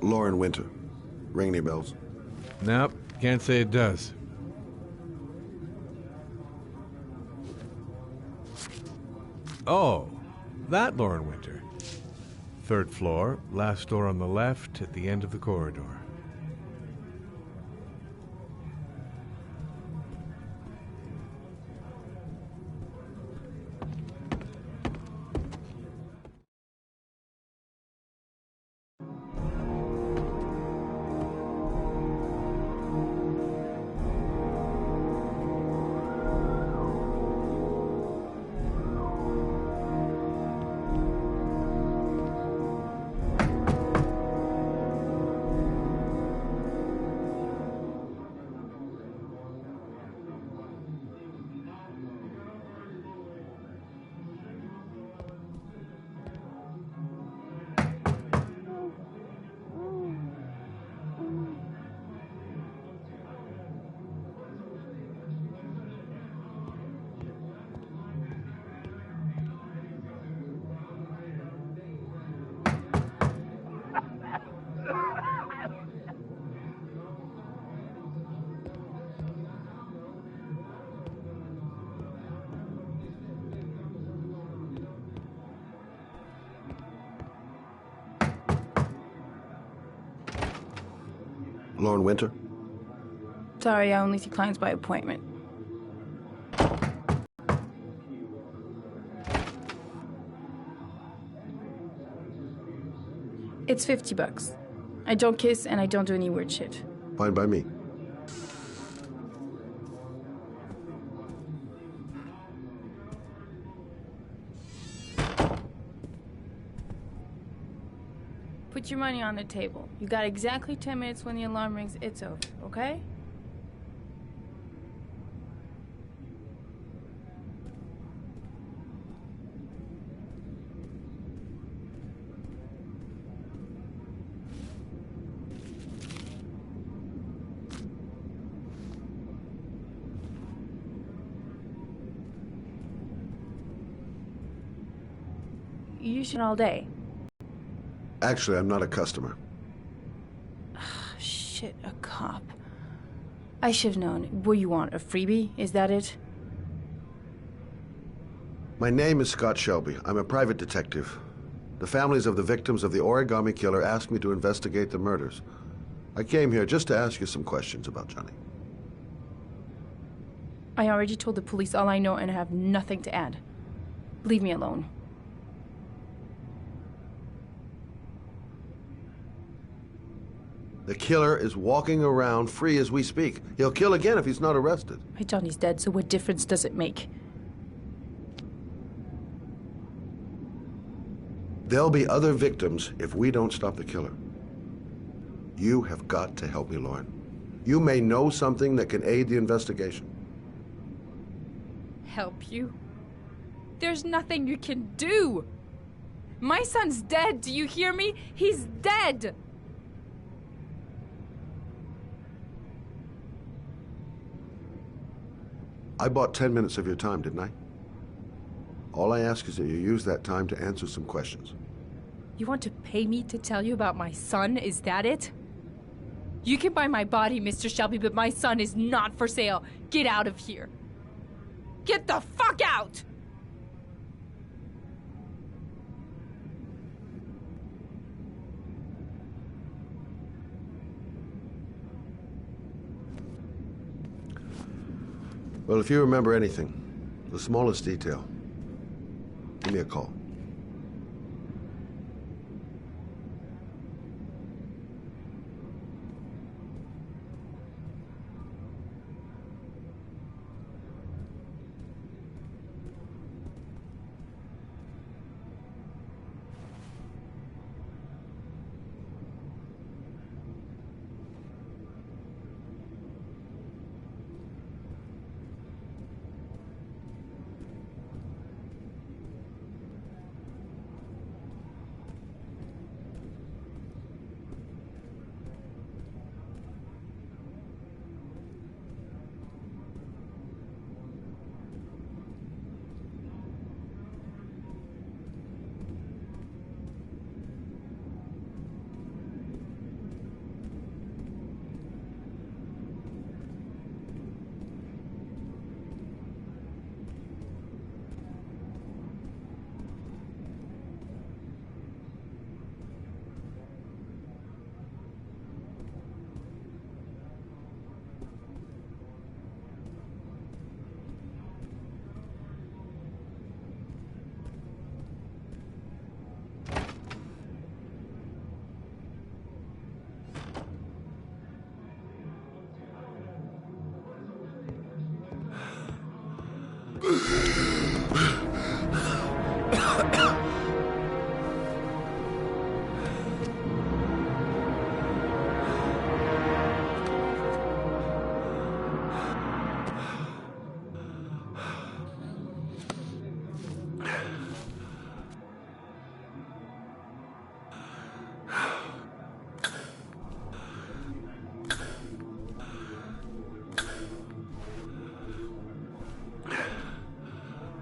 Lauren Winter. Ring any bells? Nope, can't say it does. Oh, that Lauren Winter. 3rd floor, last door on the left at the end of the corridor. Lauren Winter? Sorry, I only see clients by appointment. It's $50. I don't kiss and I don't do any weird shit. Fine by me. Put your money on the table. You got exactly 10 minutes. When the alarm rings, it's over, okay? You should all day. Actually, I'm not a customer. Shit, a cop. I should have known. What do you want, a freebie? Is that it? My name is Scott Shelby. I'm a private detective. The families of the victims of the Origami Killer asked me to investigate the murders. I came here just to ask you some questions about Johnny. I already told the police all I know and I have nothing to add. Leave me alone. The killer is walking around free as we speak. He'll kill again if he's not arrested. My Johnny's dead, so what difference does it make? There'll be other victims if we don't stop the killer. You have got to help me, Lauren. You may know something that can aid the investigation. Help you? There's nothing you can do! My son's dead, do you hear me? He's dead! I bought 10 minutes of your time, didn't I? All I ask is that you use that time to answer some questions. You want to pay me to tell you about my son? Is that it? You can buy my body, Mr. Shelby, but my son is not for sale. Get out of here. Get the fuck out! Well, if you remember anything, the smallest detail, give me a call.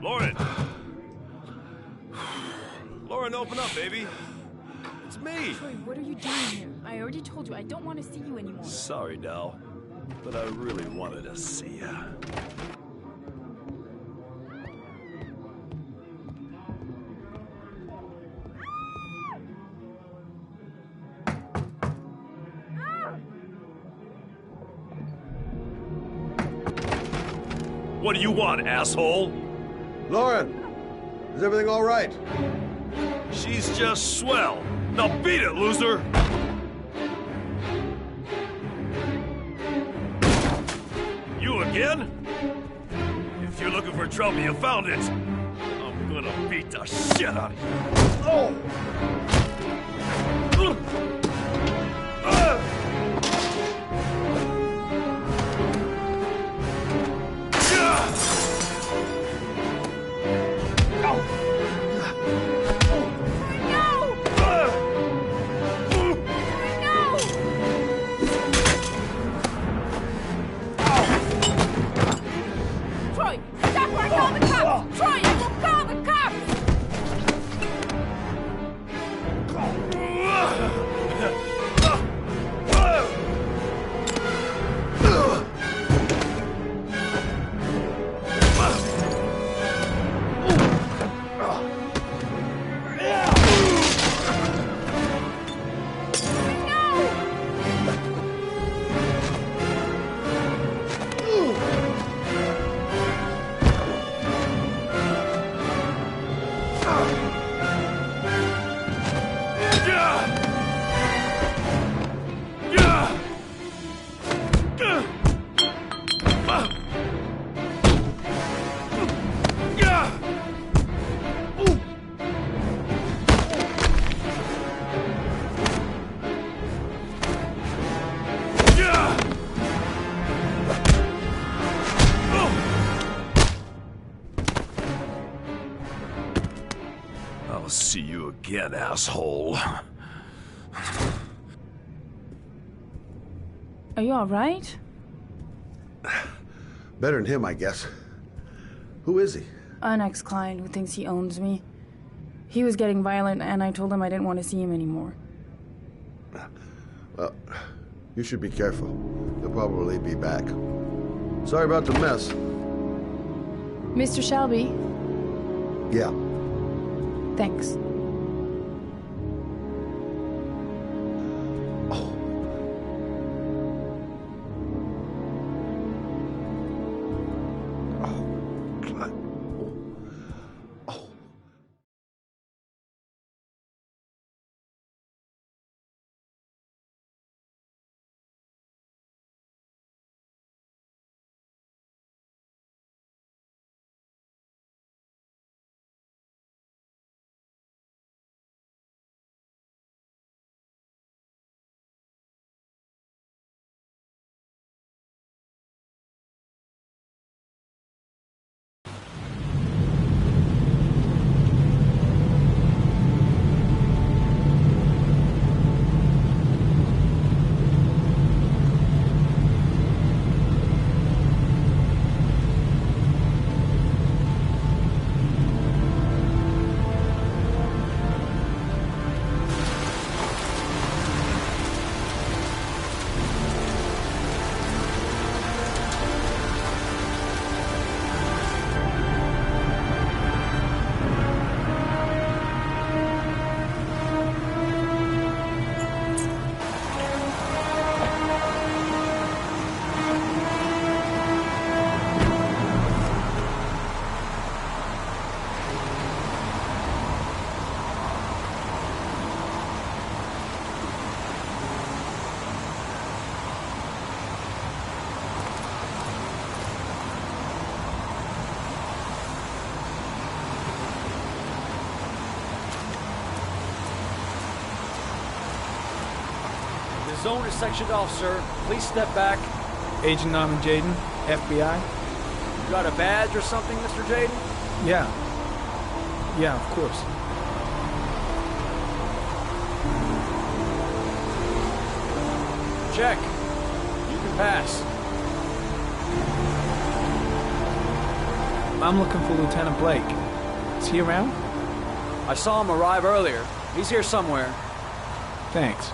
Lauren! Lauren, open up, baby. It's me. Troy, what are you doing here? I already told you I don't want to see you anymore. Sorry, Dal, but I really wanted to see ya. What do you want, asshole? Lauren, is everything all right? She's just swell. Now beat it, loser! You again? If you're looking for trouble, you found it. I'm gonna beat the shit out of you. Oh! Troy, stop or I call the cops! Troy, I will call the cops! I'll see you again, asshole. Are you alright? Better than him, I guess. Who is he? An ex-client who thinks he owns me. He was getting violent, and I told him I didn't want to see him anymore. Well, you should be careful. He'll probably be back. Sorry about the mess. Mr. Shelby, Yeah. thanks. The zone is sectioned off, sir. Please step back. Agent Norman Jaden, FBI? You got a badge or something, Mr. Jaden? Yeah. Yeah, of course. Check. You can pass. I'm looking for Lieutenant Blake. Is he around? I saw him arrive earlier. He's here somewhere. Thanks.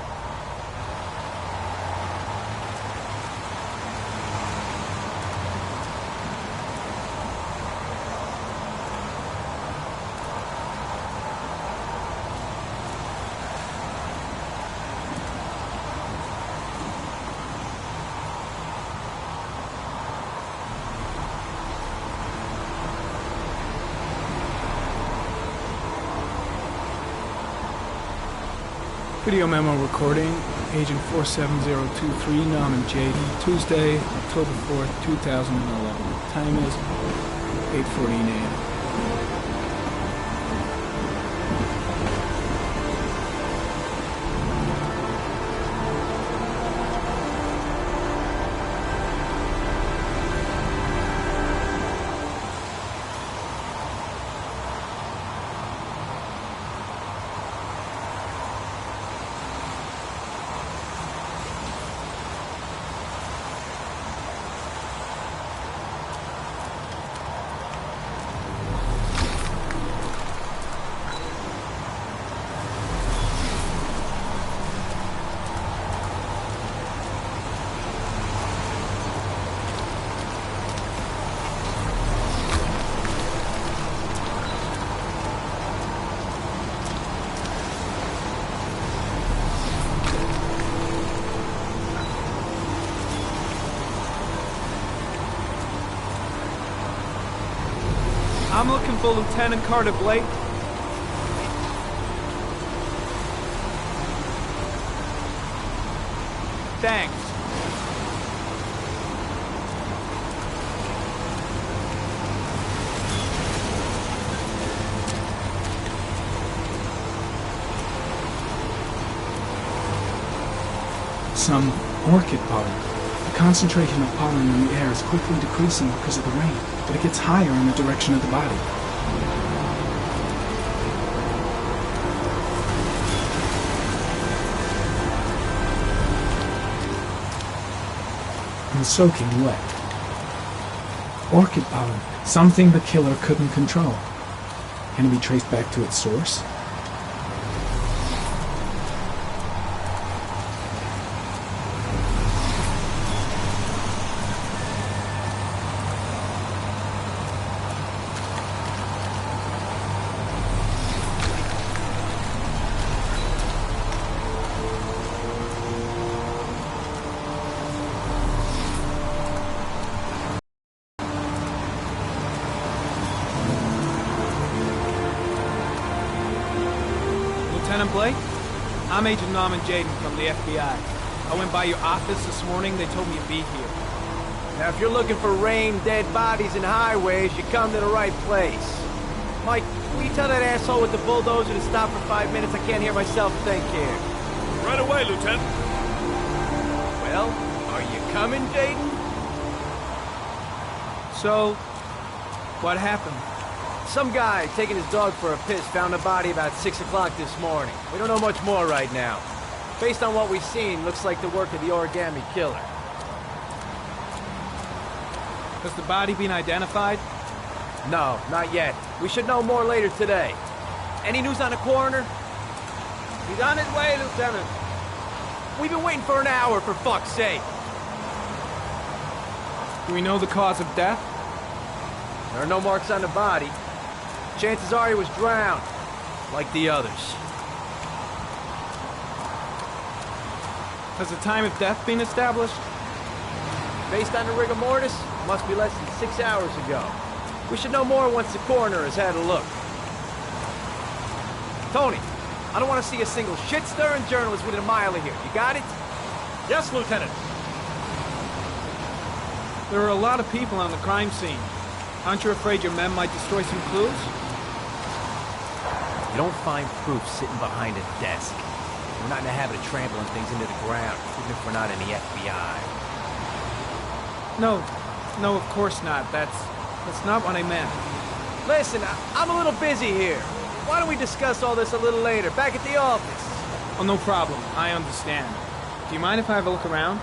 Video memo recording, Agent 47023, Norman Jaden, Tuesday, October 4th, 2011. Time is 8:14 a.m. I'm looking for Lieutenant Carter Blake. Thanks. Some orchid pollen. The concentration of pollen in the air is quickly decreasing because of the rain, but it gets higher in the direction of the body. I'm soaking wet. Orchid pollen, something the killer couldn't control. Can it be traced back to its source? Lieutenant Blake? I'm Agent Norman Jaden from the FBI. I went by your office this morning. They told me you'd be here. Now, if you're looking for rain, dead bodies, and highways, you come to the right place. Mike, will you tell that asshole with the bulldozer to stop for 5 minutes? I can't hear myself think here. Right away, Lieutenant. Well, are you coming, Jaden? So, what happened? Some guy taking his dog for a piss found a body about 6 o'clock this morning. We don't know much more right now. Based on what we've seen, looks like the work of the origami killer. Has the body been identified? No, not yet. We should know more later today. Any news on the coroner? He's on his way, Lieutenant. We've been waiting for an hour, for fuck's sake. Do we know the cause of death? There are no marks on the body. Chances are he was drowned, like the others. Has the time of death been established? Based on the rigor mortis, must be less than 6 hours ago. We should know more once the coroner has had a look. Tony, I don't want to see a single shit-stirring journalist within a mile of here. You got it? Yes, Lieutenant. There are a lot of people on the crime scene. Aren't you afraid your men might destroy some clues? You don't find proof sitting behind a desk. We're not in the habit of trampling things into the ground, even if we're not in the FBI. No, of course not. That's not what I meant. Listen, I'm a little busy here. Why don't we discuss all this a little later, back at the office? Oh, no problem. I understand. Do you mind if I have a look around?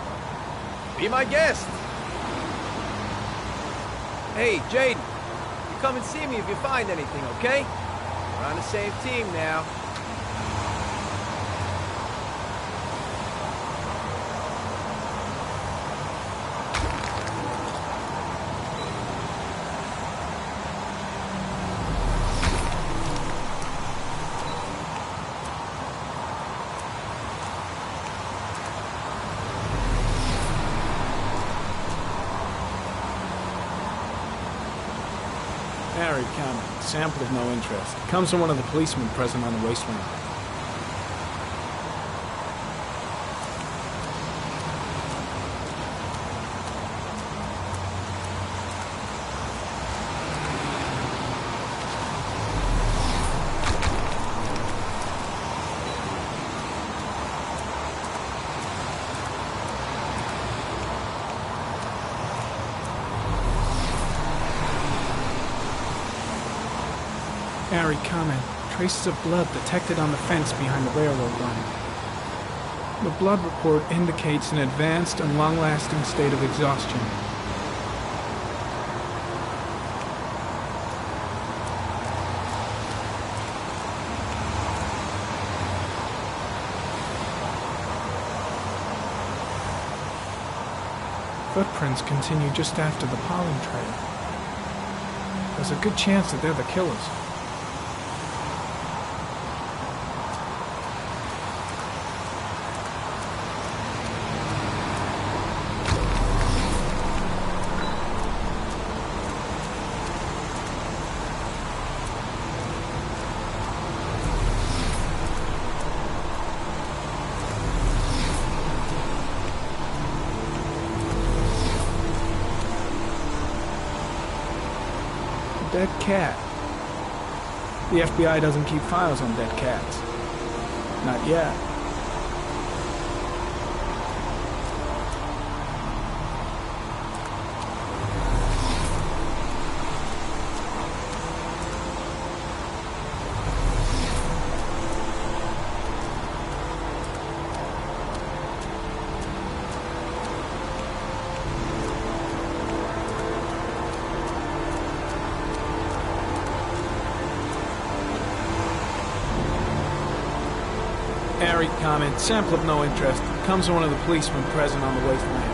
Be my guest. Hey, Jaden, you come and see me if you find anything, okay? We're on the same team now. Harry Cameron, sample of no interest. Comes from one of the policemen present on the wasteland. Harry comment. Traces of blood detected on the fence behind the railroad line. The blood report indicates an advanced and long-lasting state of exhaustion. Footprints continue just after the pollen trail. There's a good chance that they're the killers. Dead cat. The FBI doesn't keep files on dead cats. Not yet. Harry comment, sample of no interest. Comes from one of the policemen present on the wasteland.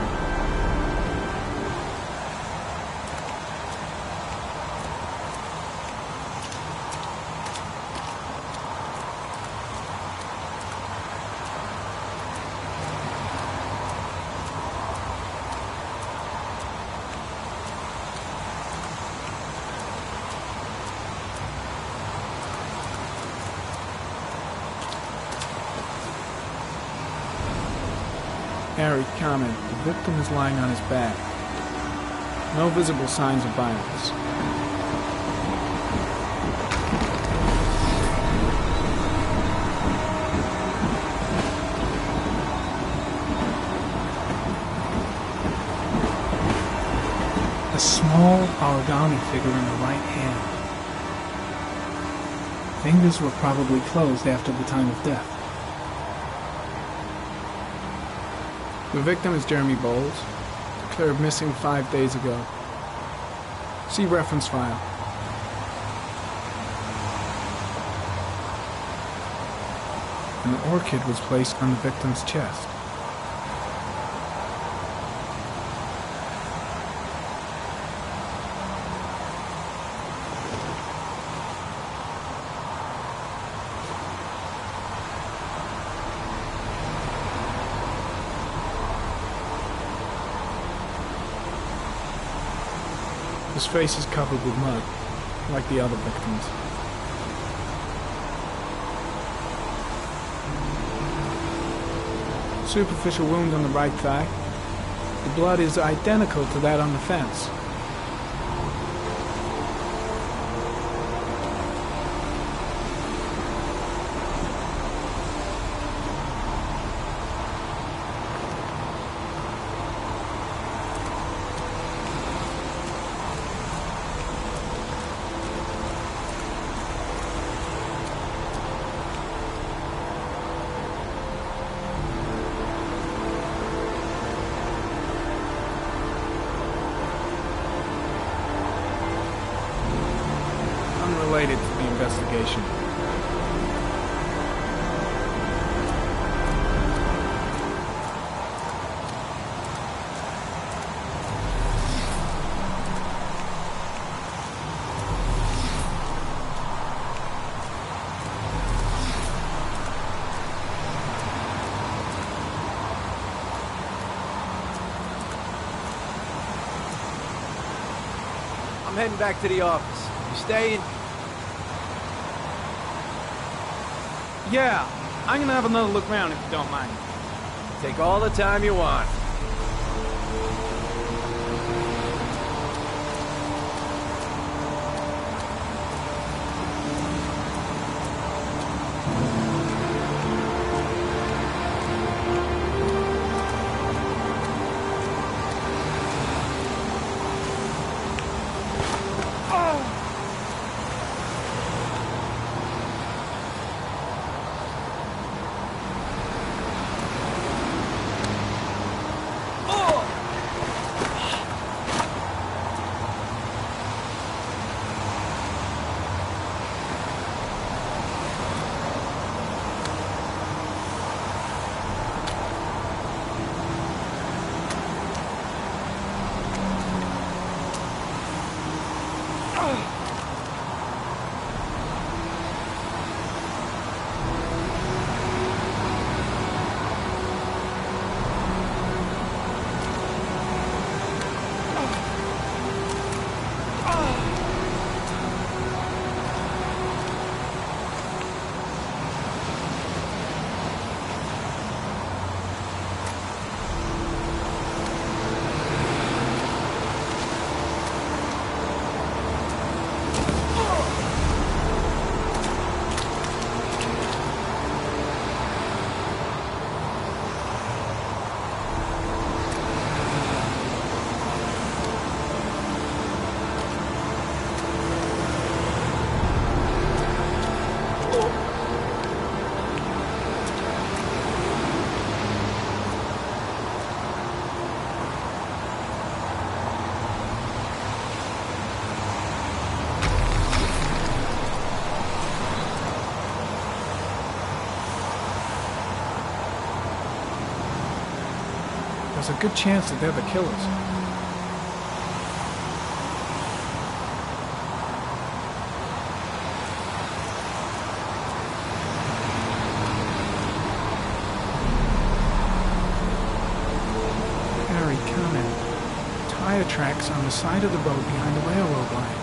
Harry comment, the victim is lying on his back. No visible signs of violence. A small origami figure in the right hand. Fingers were probably closed after the time of death. The victim is Jeremy Bowles, declared missing 5 days ago. See reference file. An orchid was placed on the victim's chest. His face is covered with mud, like the other victims. Superficial wound on the right thigh. The blood is identical to that on the fence. location. I'm heading back to the office. You staying? Yeah, I'm gonna have another look around if you don't mind. Take all the time you want. There's a good chance that they're the killers. Harry, comment. Tire tracks on the side of the road behind the railroad line.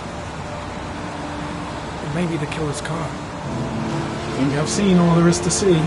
It may be the killer's car. Think I've seen all there is to see.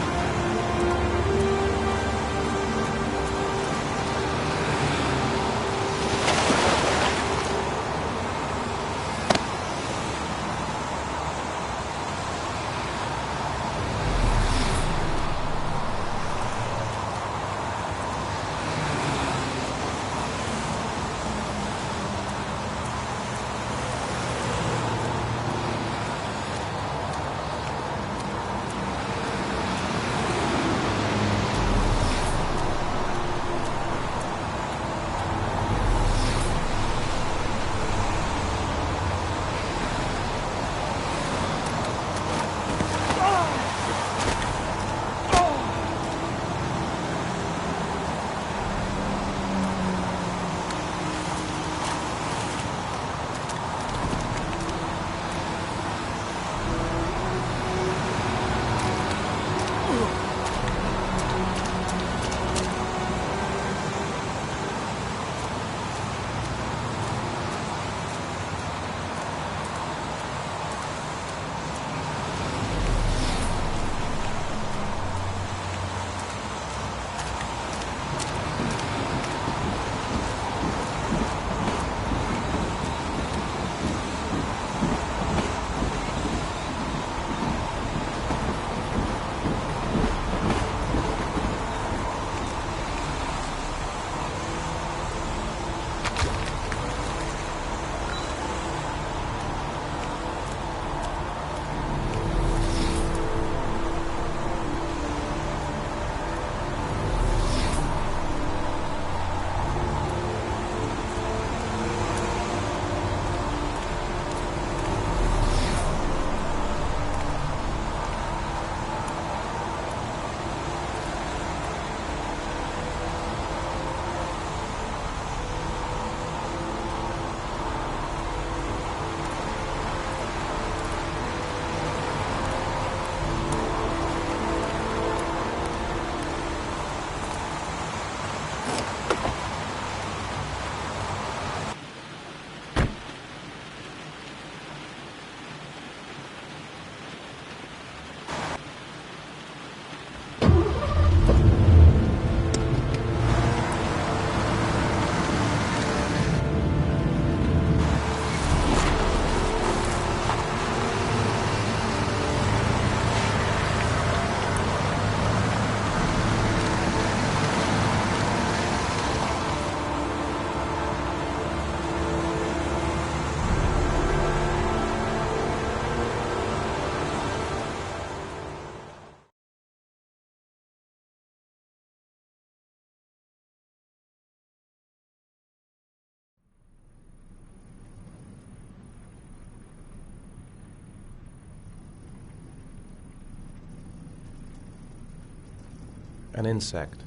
An insect.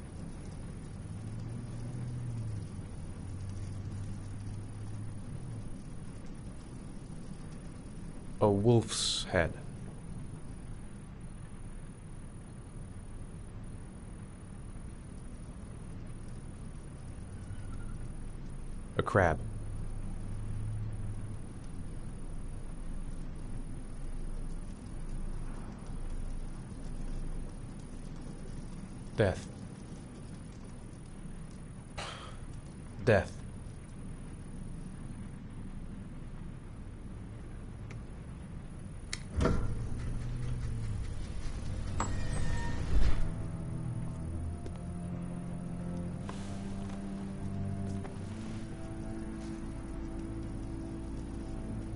A wolf's head. A crab. Death. Death.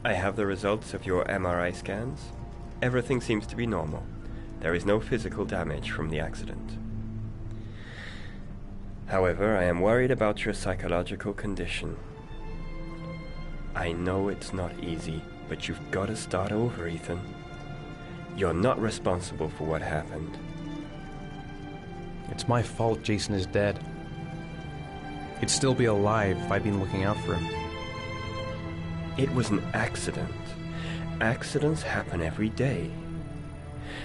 I have the results of your MRI scans. Everything seems to be normal. There is no physical damage from the accident. However, I am worried about your psychological condition. I know it's not easy, but you've got to start over, Ethan. You're not responsible for what happened. It's my fault Jason is dead. He'd still be alive if I'd been looking out for him. It was an accident. Accidents happen every day.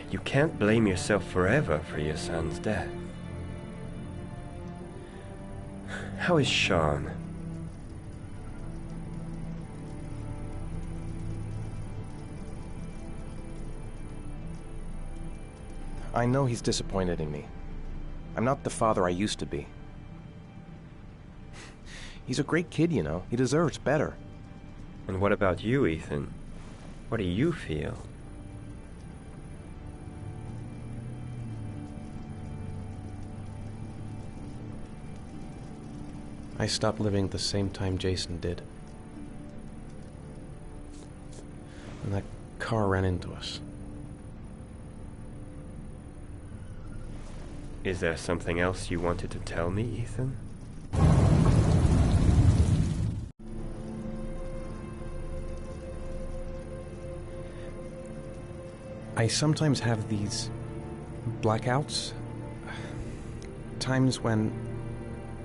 You can't blame yourself forever for your son's death. How is Sean? I know he's disappointed in me. I'm not the father I used to be. He's a great kid, you know. He deserves better. And what about you, Ethan? What do you feel? I stopped living at the same time Jason did. And that car ran into us. Is there something else you wanted to tell me, Ethan? I sometimes have these blackouts. Times when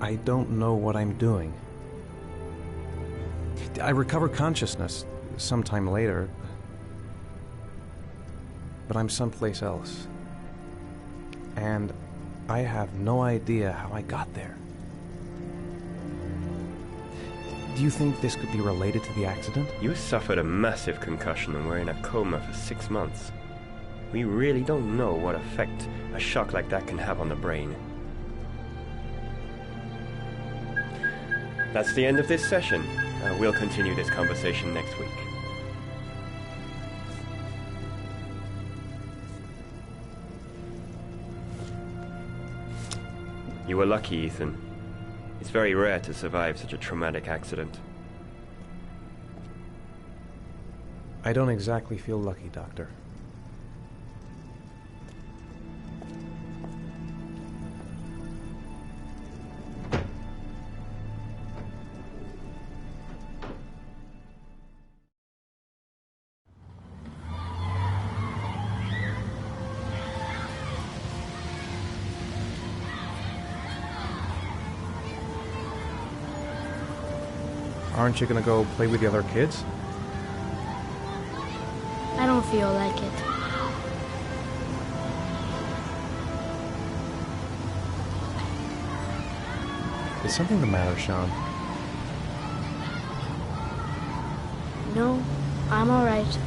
I don't know what I'm doing. I recover consciousness sometime later, but I'm someplace else. And I have no idea how I got there. Do you think this could be related to the accident? You suffered a massive concussion and were in a coma for 6 months. We really don't know what effect a shock like that can have on the brain. That's the end of this session. We'll continue this conversation next week. You were lucky, Ethan. It's very rare to survive such a traumatic accident. I don't exactly feel lucky, Doctor. Aren't you gonna go play with the other kids? I don't feel like it. Is something the matter, Sean? No, I'm all right.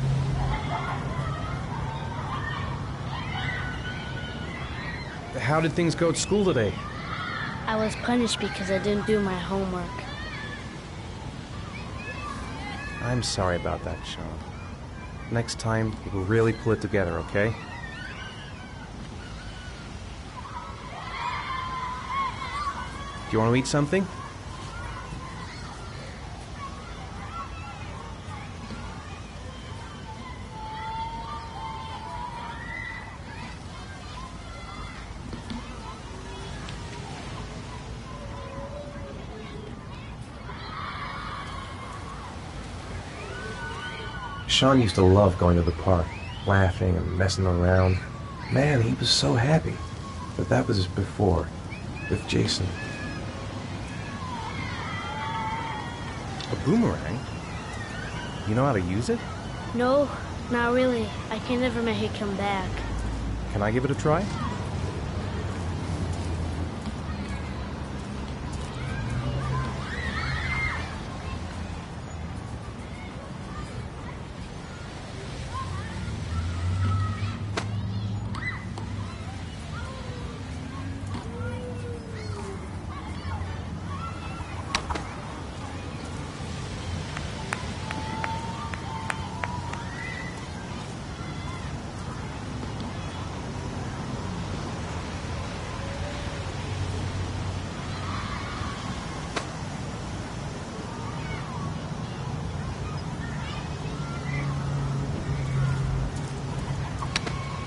How did things go at school today? I was punished because I didn't do my homework. I'm sorry about that, Sean. Next time, we'll really pull it together, okay? Do you want to eat something? Sean used to love going to the park, laughing and messing around. Man, he was so happy. But that was before, with Jason. A boomerang? You know how to use it? No, not really. I can never make it come back. Can I give it a try?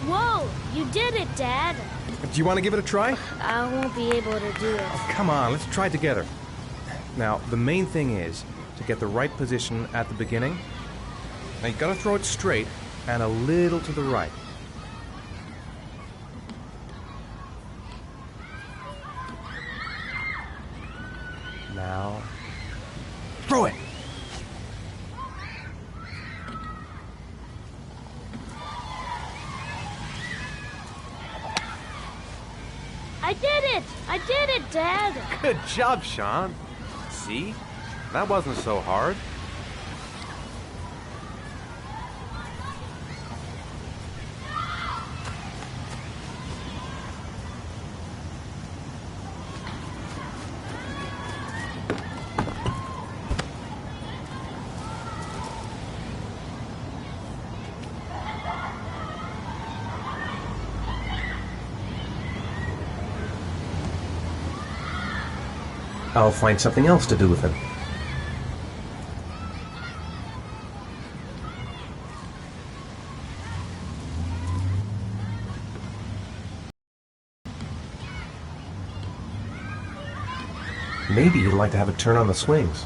Whoa! You did it, Dad! Do you want to give it a try? I won't be able to do it. Oh, come on, let's try it together. Now, the main thing is to get the right position at the beginning. Now, you gotta throw it straight and a little to the right. Now, throw it! I did it! I did it, Dad! Good job, Sean. See? That wasn't so hard. I'll find something else to do with him. Maybe you'd like to have it turn on the swings.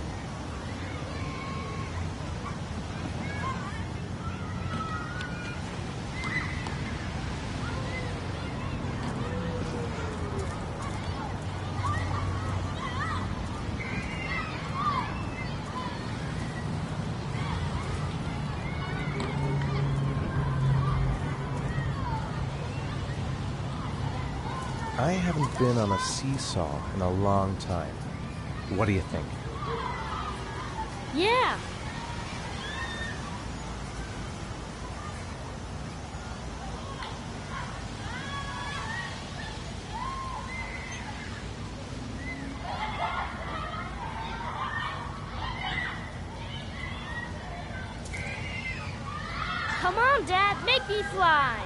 I haven't been on a seesaw in a long time. What do you think? Yeah! Come on, Dad, make me fly!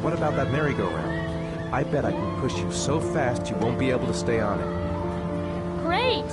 What about that merry-go-round? I bet I can push you so fast you won't be able to stay on it. Great!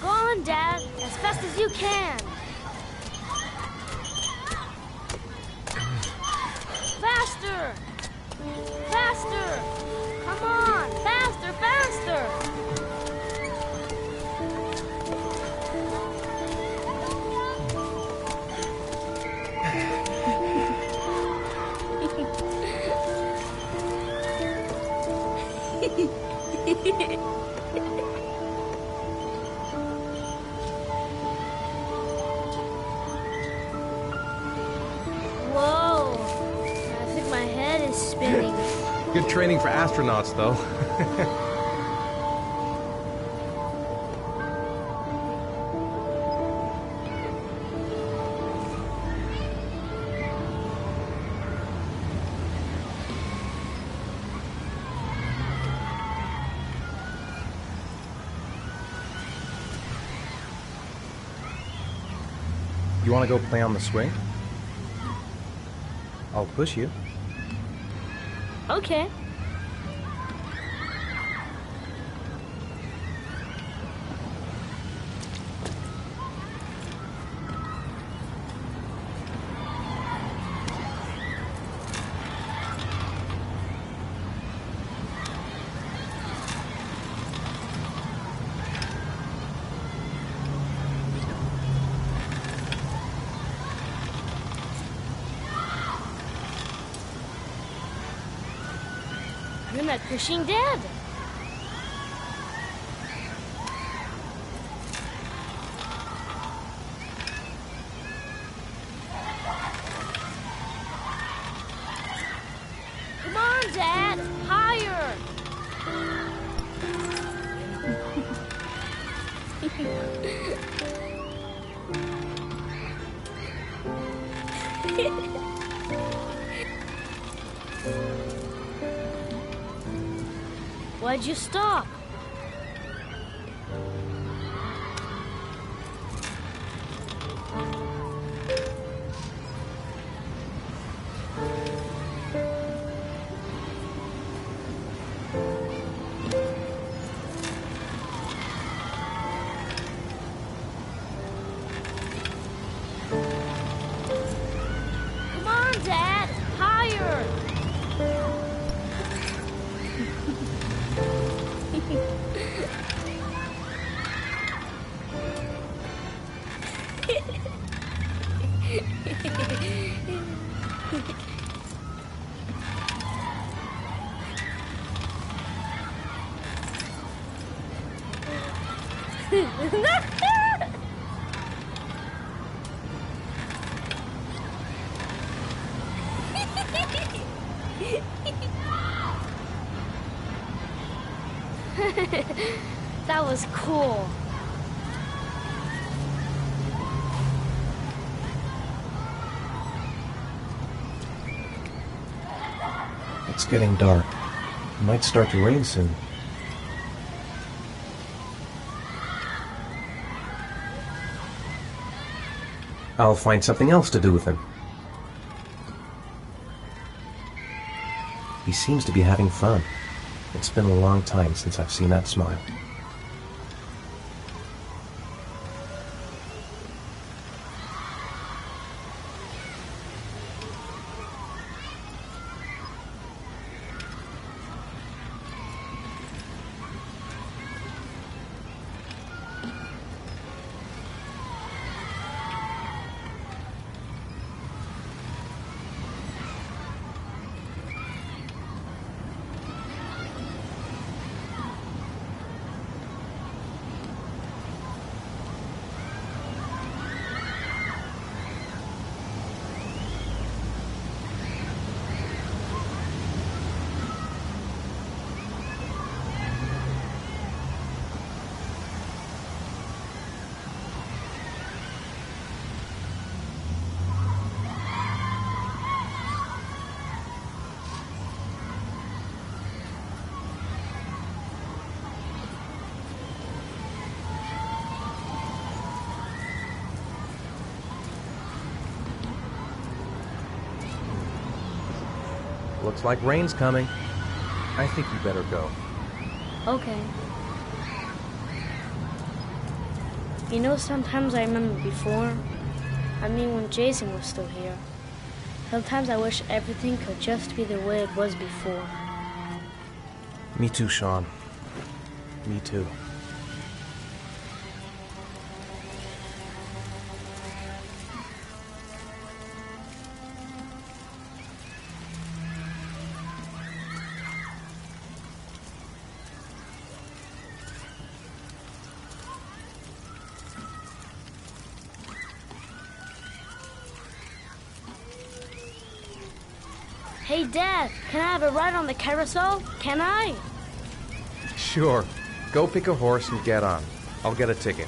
Go on, Dad, as fast as you can. Faster! Faster! Come on, faster, faster! is spinning. Good training for astronauts, though. You want to go play on the swing? I'll push you. Okay. You're not pushing Dad. Come on, Dad. Higher. Why'd you stop? Come on, Dad. Higher. That was cool. It's getting dark. It might start to rain soon. I'll find something else to do with him. He seems to be having fun. It's been a long time since I've seen that smile. Looks like rain's coming. I think you better go. Okay. You know, sometimes I remember before. I mean, when Jason was still here. Sometimes I wish everything could just be the way it was before. Me too, Sean. Me too. Hey, Dad, can I have a ride on the carousel? Can I? Sure. Go pick a horse and get on. I'll get a ticket.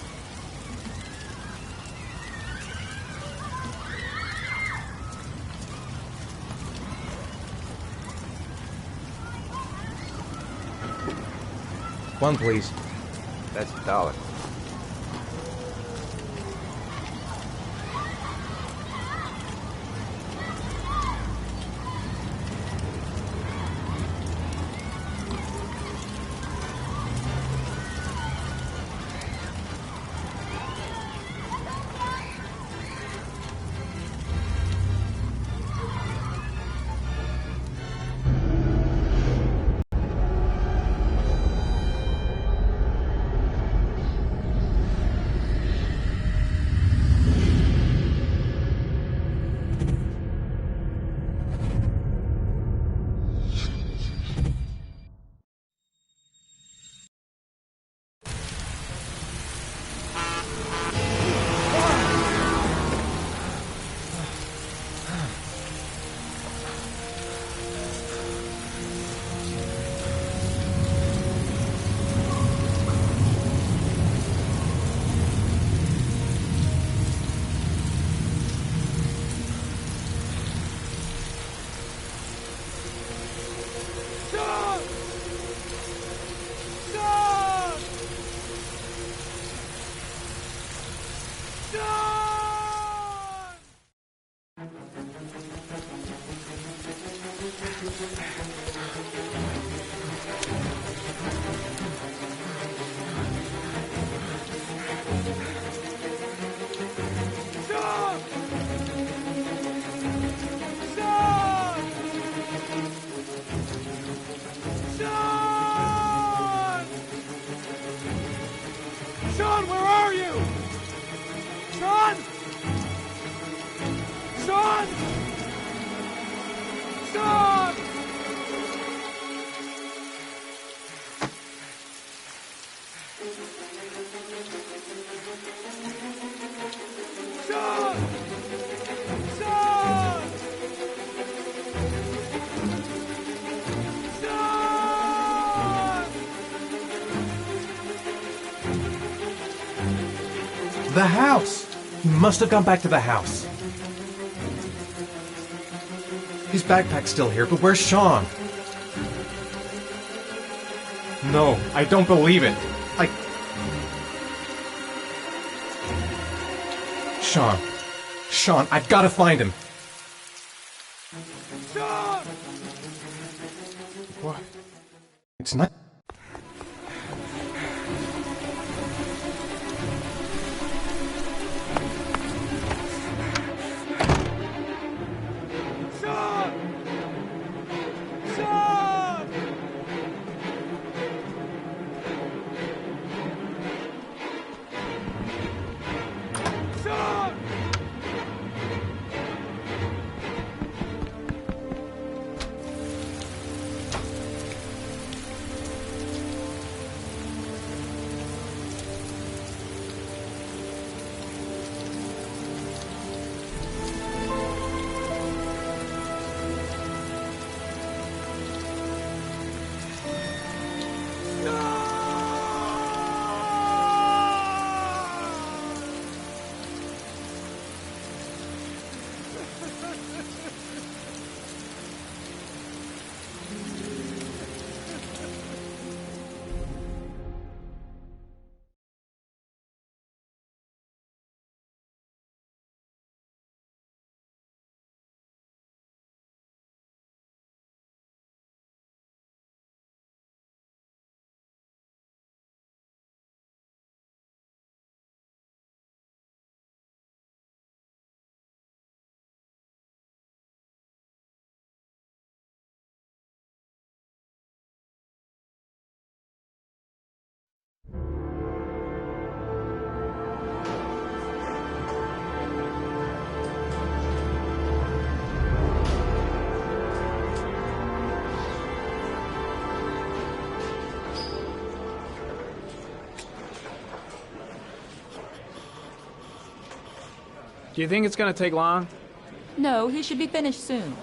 One, please. That's $1. Sean, where are you? Sean! Sean! Sean! Sean! Sean! The house! He must have gone back to the house. His backpack's still here, but where's Sean? No, I don't believe it. Sean. Sean, I've got to find him. Sean! What? It's not... Do you think it's gonna take long? No, he should be finished soon.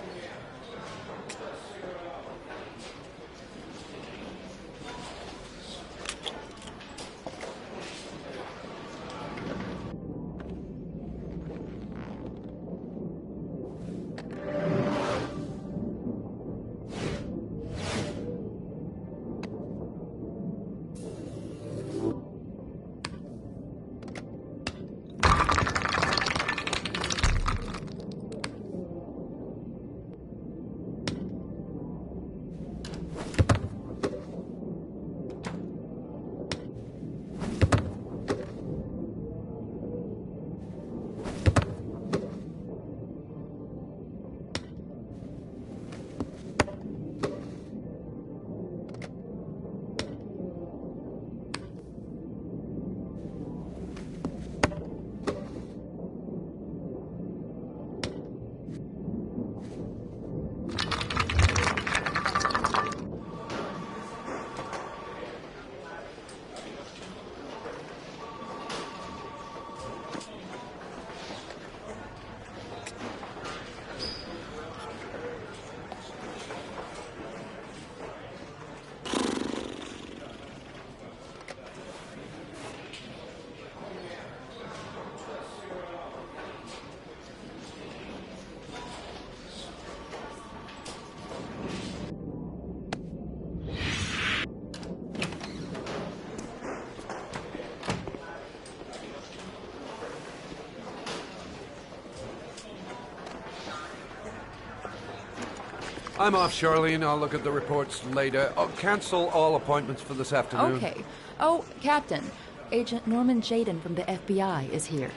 I'm off, Charlene. I'll look at the reports later. I'll cancel all appointments for this afternoon. Okay. Oh, Captain. Agent Norman Jaden from the FBI is here.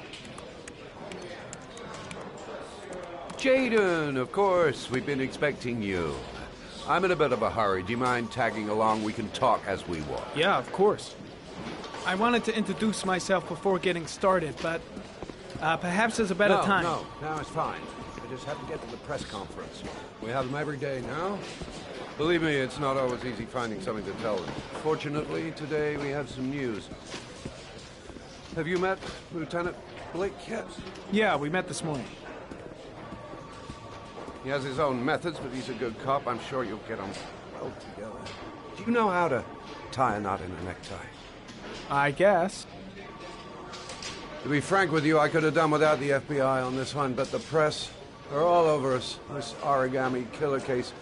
Jaden, of course. We've been expecting you. I'm in a bit of a hurry. Do you mind tagging along? We can talk as we walk. Yeah, of course. I wanted to introduce myself before getting started, but perhaps there's a better time. No, it's fine. I just have to get to the press conference. We have them every day now. Believe me, it's not always easy finding something to tell them. Fortunately, today we have some news. Have you met Lieutenant Blake yet? Yeah, we met this morning. He has his own methods, but he's a good cop. I'm sure you'll get on well together. Do you know how to tie a knot in a necktie? I guess. To be frank with you, I could have done without the FBI on this one, but the press, they're all over us. This origami killer case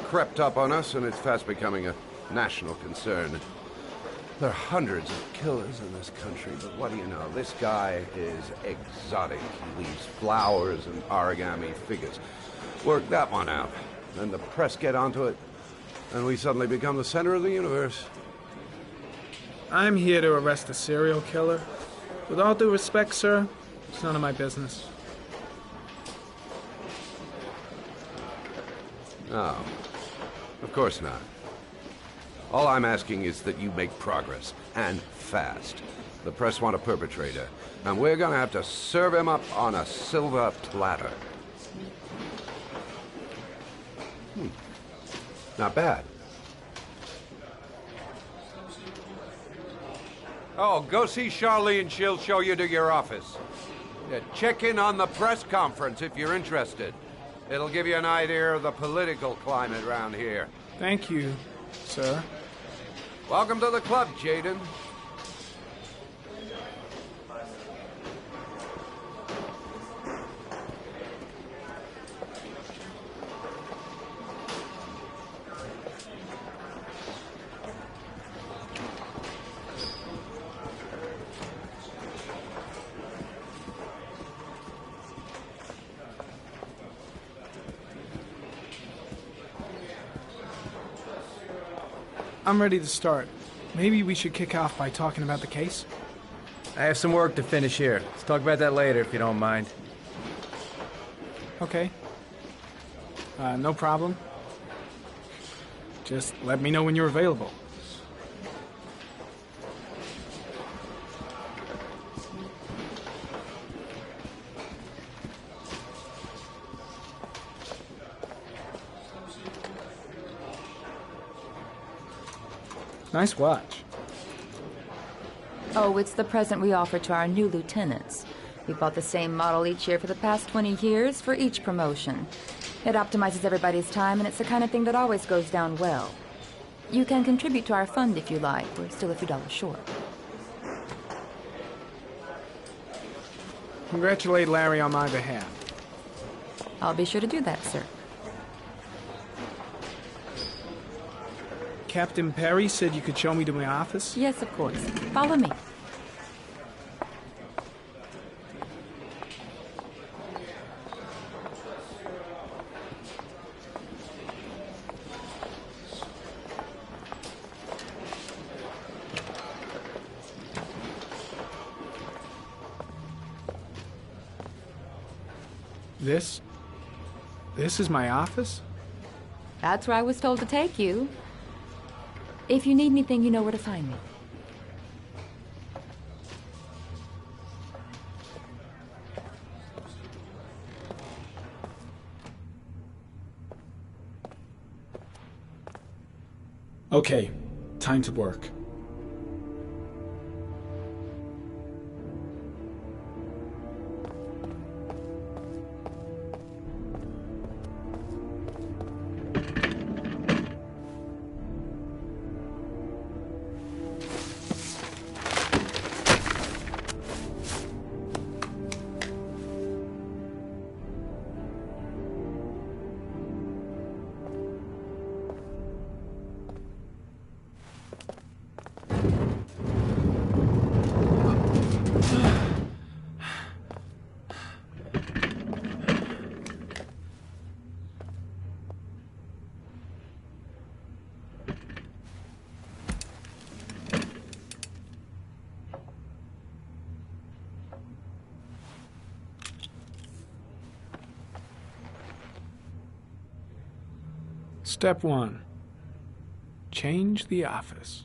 crept up on us, and it's fast becoming a national concern. There are hundreds of killers in this country, but what do you know? This guy is exotic. He leaves flowers and origami figures. Work that one out. Then the press get onto it, and we suddenly become the center of the universe. I'm here to arrest a serial killer. With all due respect, sir, it's none of my business. No, of course not. All I'm asking is that you make progress, and fast. The press want a perpetrator, and we're gonna have to serve him up on a silver platter. Not bad. Oh, go see Charlene. She'll show you to your office. Yeah, check in on the press conference if you're interested. It'll give you an idea of the political climate around here. Thank you, sir. Welcome to the club, Jaden. I'm ready to start. Maybe we should kick off by talking about the case? I have some work to finish here. Let's talk about that later, if you don't mind. Okay. No problem. Just let me know when you're available. Nice watch. Oh, it's the present we offer to our new lieutenants. We bought the same model each year for the past 20 years for each promotion. It optimizes everybody's time, and it's the kind of thing that always goes down well. You can contribute to our fund if you like. We're still a few dollars short. Congratulate Larry on my behalf. I'll be sure to do that, sir. Captain Perry said you could show me to my office? Yes, of course. Follow me. This is my office? That's where I was told to take you. If you need anything, you know where to find me. Okay, time to work. Step 1. Change the office.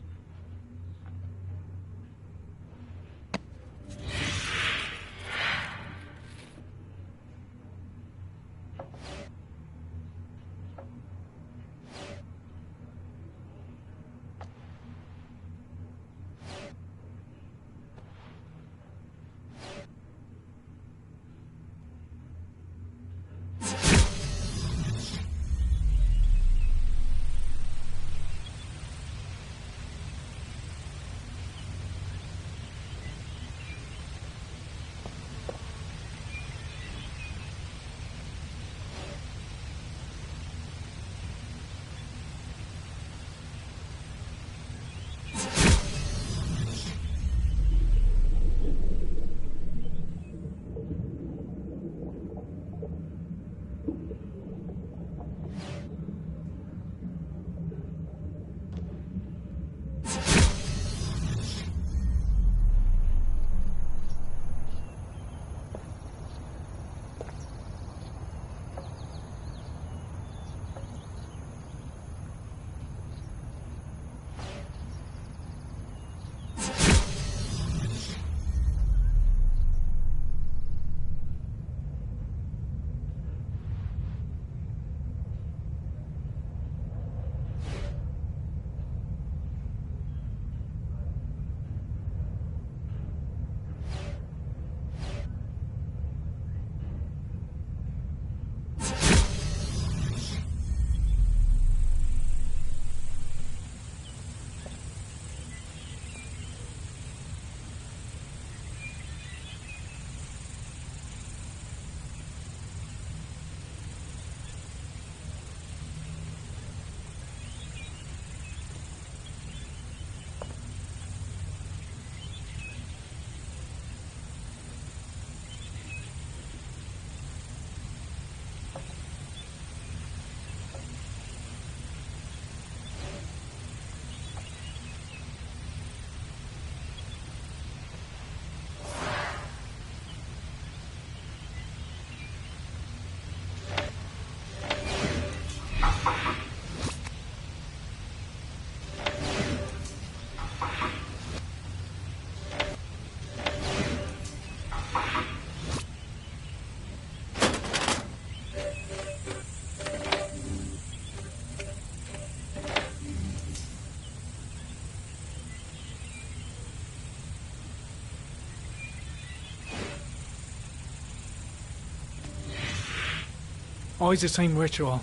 Always the same ritual.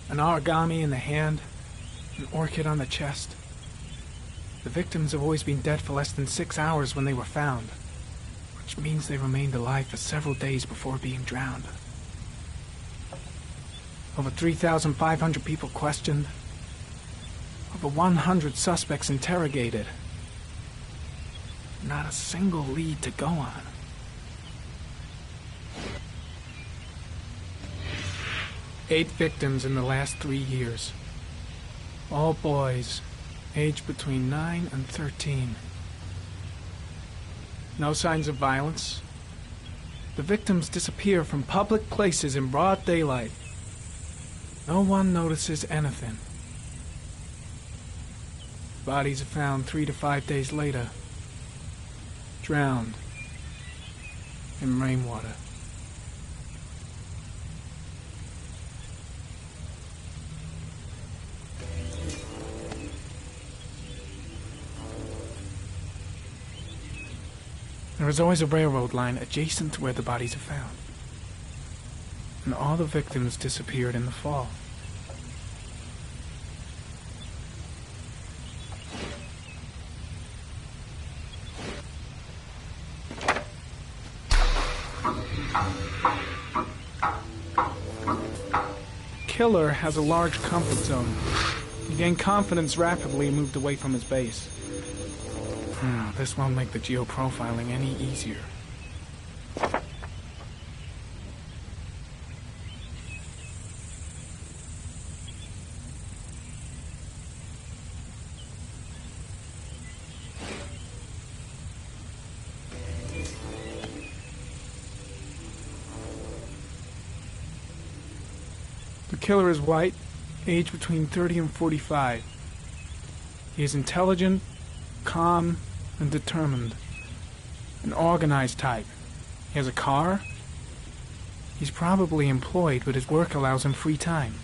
An origami in the hand, an orchid on the chest. The victims have always been dead for less than 6 hours when they were found, which means they remained alive for several days before being drowned. Over 3,500 people questioned. Over 100 suspects interrogated. Not a single lead to go on. Eight victims in the last 3 years. All boys, aged between 9 and 13. No signs of violence. The victims disappear from public places in broad daylight. No one notices anything. Bodies are found 3 to 5 days later. Drowned in rainwater. There is always a railroad line adjacent to where the bodies are found. And all the victims disappeared in the fall. Killer has a large comfort zone. He gained confidence rapidly and moved away from his base. This won't make the geoprofiling any easier. The killer is white, age between 30 and 45. He is intelligent, calm, and determined. An organized type. He has a car. He's probably employed, but his work allows him free time.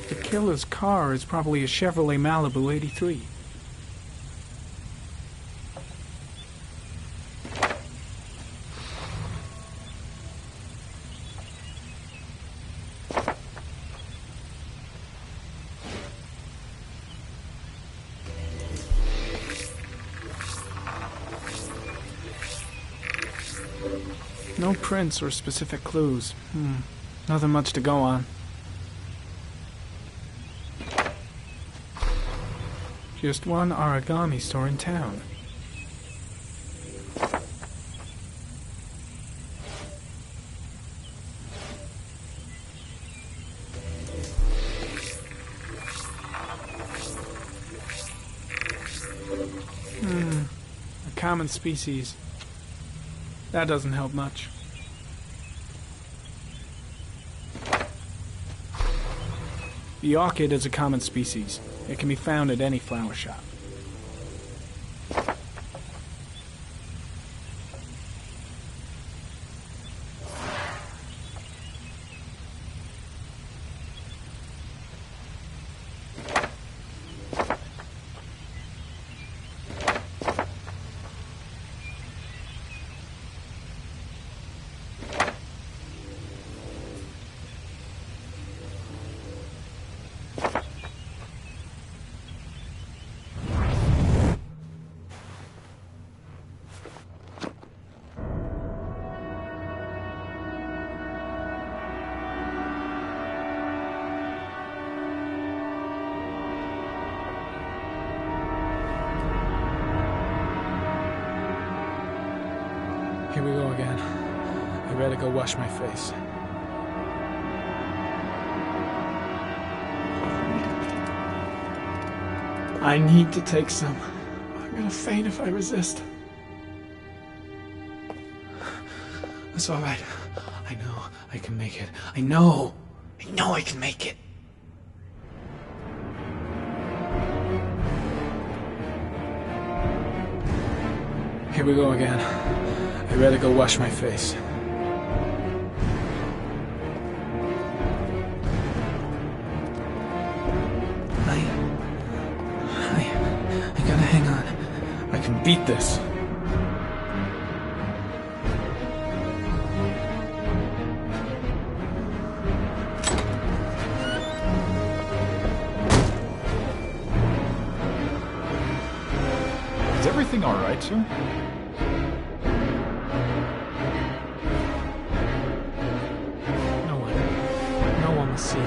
The killer's car is probably a Chevrolet Malibu 83. No prints or specific clues. Nothing much to go on. Just one origami store in town. A common species. That doesn't help much. The orchid is a common species. It can be found at any flower shop. Here we go again. I better go wash my face. I need to take some. I'm gonna faint if I resist. It's all right. I know I can make it. I know I can make it. Here we go again. I better go wash my face. I gotta hang on. I can beat this. Is everything all right, sir? No one will see.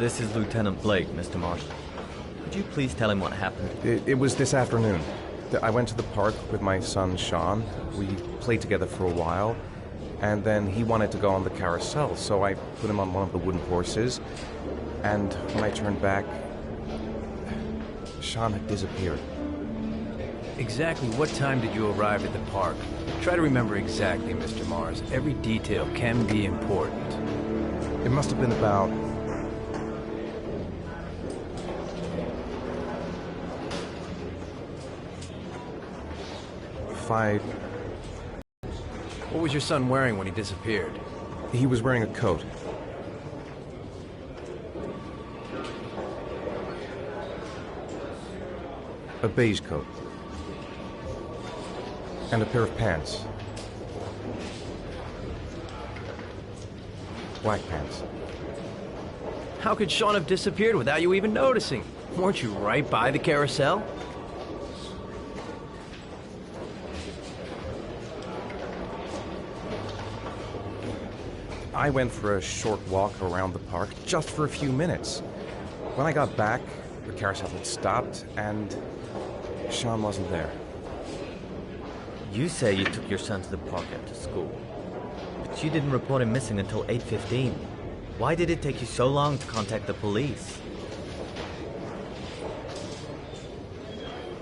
This is Lieutenant Blake, Mr. Marsh. Could you please tell him what happened? It was this afternoon. I went to the park with my son, Sean. We played together for a while, and then he wanted to go on the carousel, so I put him on one of the wooden horses, and when I turned back, Sean had disappeared. Exactly what time did you arrive at the park? Try to remember exactly, Mr. Mars. Every detail can be important. It must have been about... Five... What was your son wearing when he disappeared? He was wearing a coat. A beige coat. And a pair of pants. Black pants. How could Sean have disappeared without you even noticing? Weren't you right by the carousel? I went for a short walk around the park, just for a few minutes. When I got back, the carousel had stopped, and Sean wasn't there. You say you took your son to the park after school, but you didn't report him missing until 8:15. Why did it take you so long to contact the police?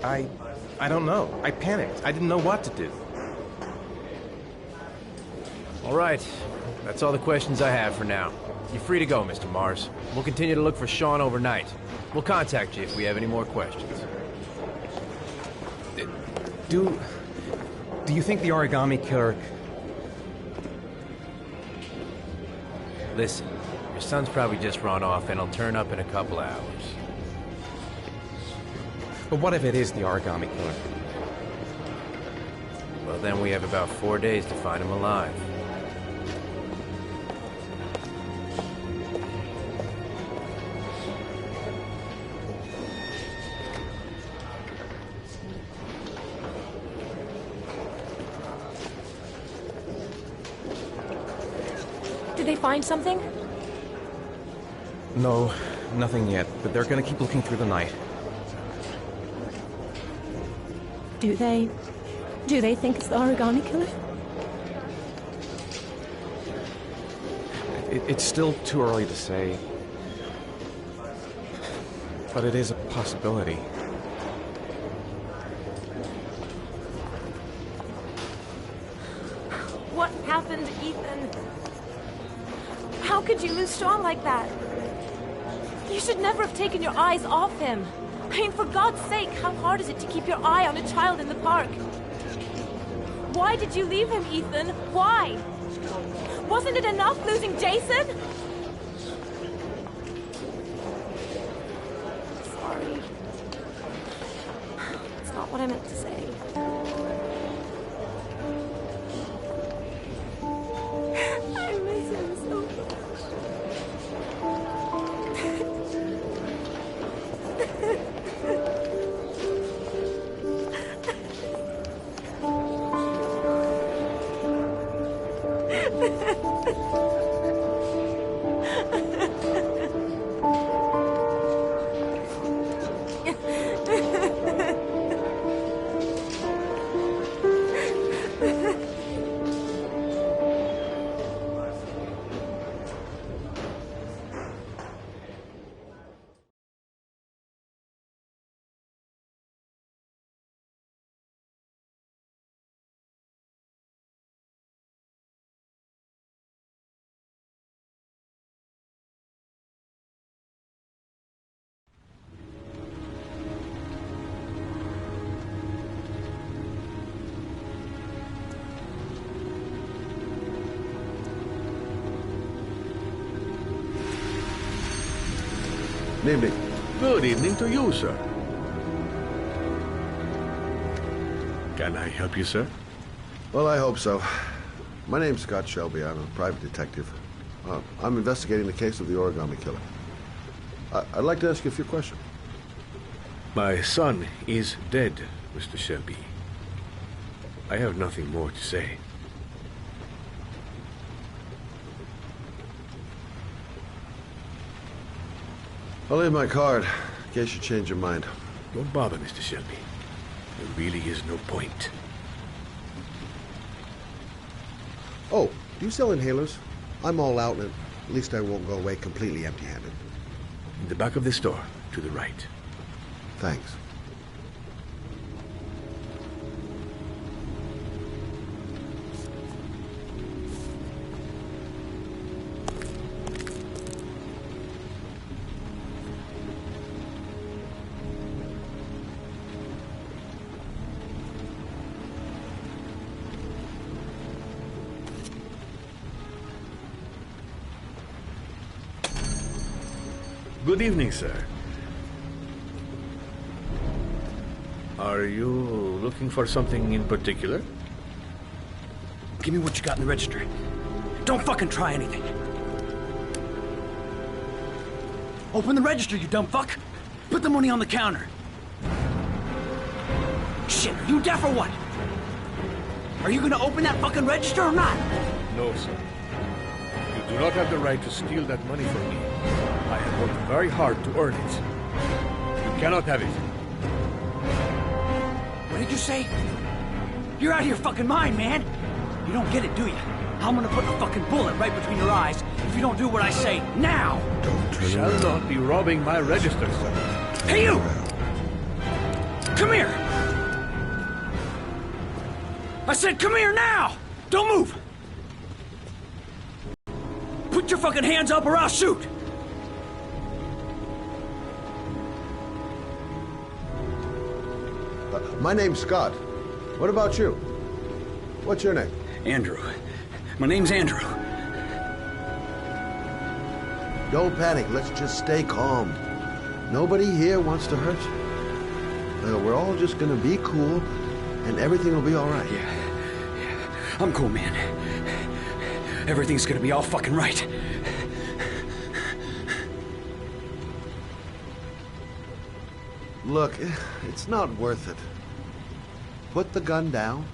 I don't know. I panicked. I didn't know what to do. All right. That's all the questions I have for now. You're free to go, Mr. Mars. We'll continue to look for Sean overnight. We'll contact you if we have any more questions. Do you think the origami killer... Listen, your son's probably just run off and he'll turn up in a couple hours. But what if it is the origami killer? Well, then we have about 4 days to find him alive. Did they find something? No, nothing yet, but they're gonna keep looking through the night. Do they think it's the origami killer? It's still too early to say, but it is a possibility. What happened, Ethan? How could you lose Sean like that? You should never have taken your eyes off him. I mean, for God's sake, how hard is it to keep your eye on a child in the park? Why did you leave him, Ethan? Why? Wasn't it enough losing Jason? Sorry. It's not what I meant to say. I miss him so Good evening. Good evening to you, sir. Can I help you, sir? Well, I hope so. My name's Scott Shelby. I'm a private detective. I'm investigating the case of the origami killer. I'd like to ask you a few questions. My son is dead, Mr. Shelby. I have nothing more to say. I'll leave my card, in case you change your mind. Don't bother, Mr. Shelby. There really is no point. Oh, do you sell inhalers? I'm all out, and at least I won't go away completely empty-handed. In the back of the store, to the right. Thanks. Good evening, sir. Are you looking for something in particular? Give me what you got in the register. Don't fucking try anything. Open the register, you dumb fuck. Put the money on the counter. Shit, are you deaf or what? Are you gonna open that fucking register or not? No, sir. You do not have the right to steal that money from me. I have worked very hard to earn it. You cannot have it. What did you say? You're out of your fucking mind, man. You don't get it, do you? I'm gonna put a fucking bullet right between your eyes if you don't do what I say now. You shall not be robbing my register, sir. Hey, you! Come here! I said come here now! Don't move! Put your fucking hands up or I'll shoot! My name's Scott. What about you? What's your name? Andrew. My name's Andrew. Don't panic. Let's just stay calm. Nobody here wants to hurt you. We're all just gonna be cool, and everything will be all right. Yeah. I'm cool, man. Everything's gonna be all fucking right. Look, it's not worth it. Put the gun down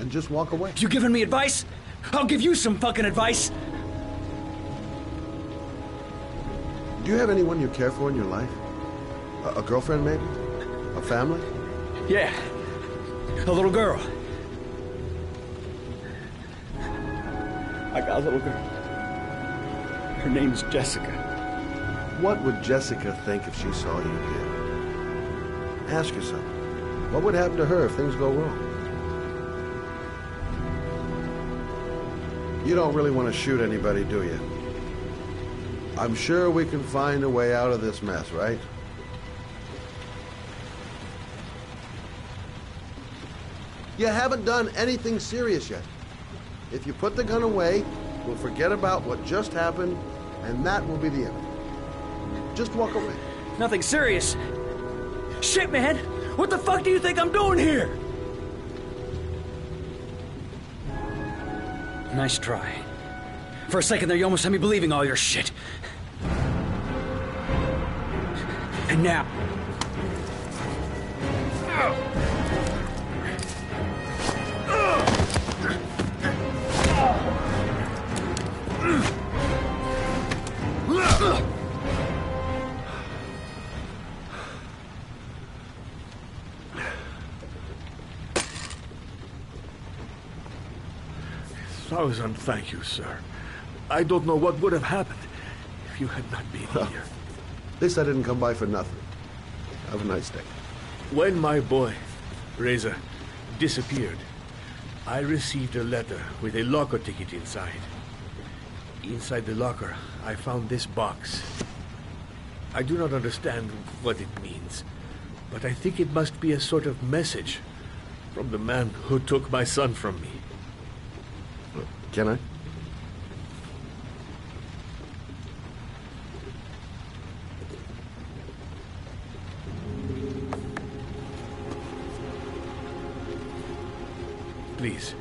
and just walk away. You giving me advice? I'll give you some fucking advice. Do you have anyone you care for in your life? A girlfriend, maybe? A family? Yeah. A little girl. I got a little girl. Her name's Jessica. What would Jessica think if she saw you here? Ask yourself, what would happen to her if things go wrong? You don't really want to shoot anybody, do you? I'm sure we can find a way out of this mess, right? You haven't done anything serious yet. If you put the gun away, we'll forget about what just happened, and that will be the end. Just walk away. Nothing serious. Shit, man! What the fuck do you think I'm doing here? Nice try. For a second there, you almost had me believing all your shit. And now... Thousand thank you, sir. I don't know what would have happened if you had not been here. At least I didn't come by for nothing. Have a nice day. When my boy, Reza, disappeared, I received a letter with a locker ticket inside. Inside the locker, I found this box. I do not understand what it means, but I think it must be a sort of message from the man who took my son from me. Can I? Please,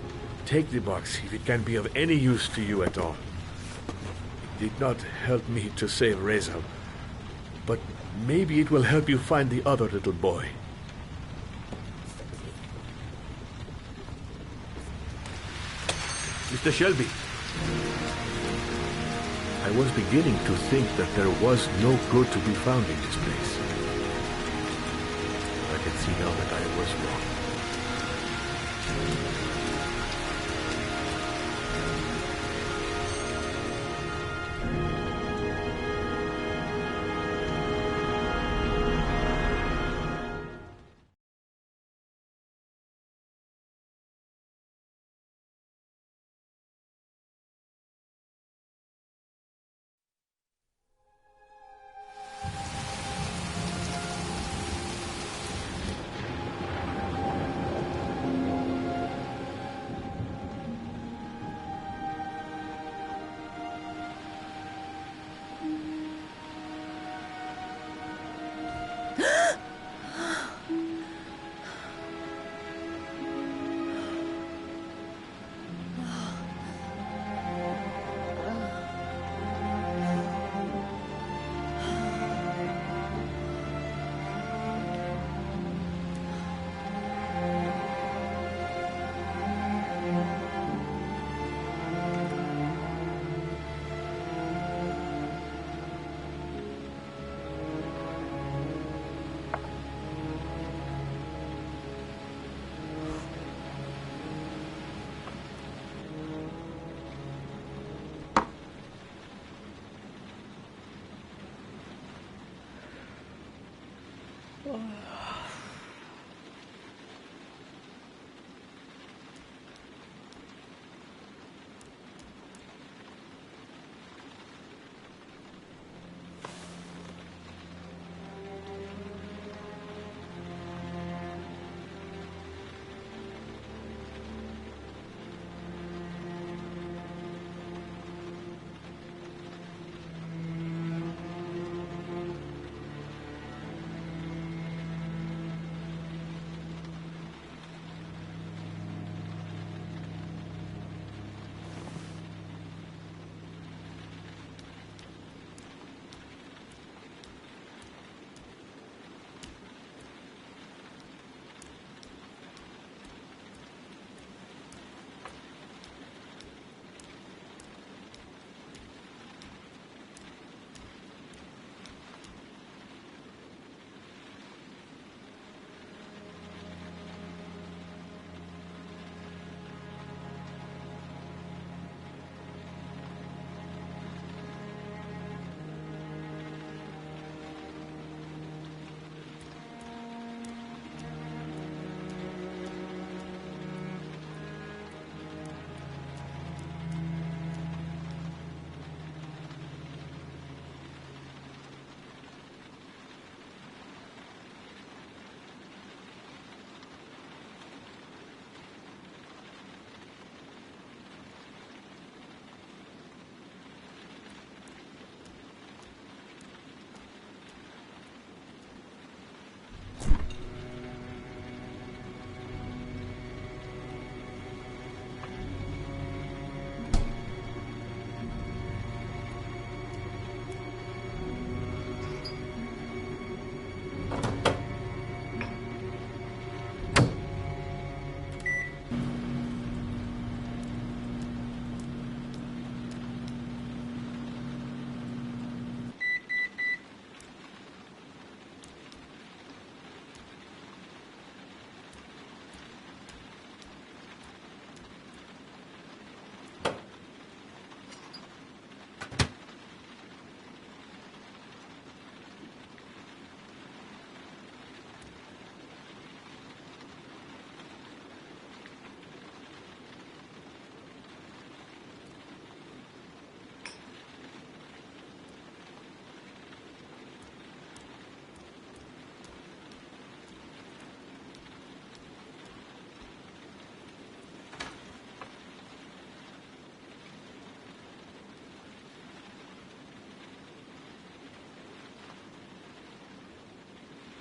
take the box if it can be of any use to you at all. It did not help me to save Reza, but maybe it will help you find the other little boy. Mr. Shelby. I was beginning to think that there was no good to be found in this place. I can see now that I was wrong.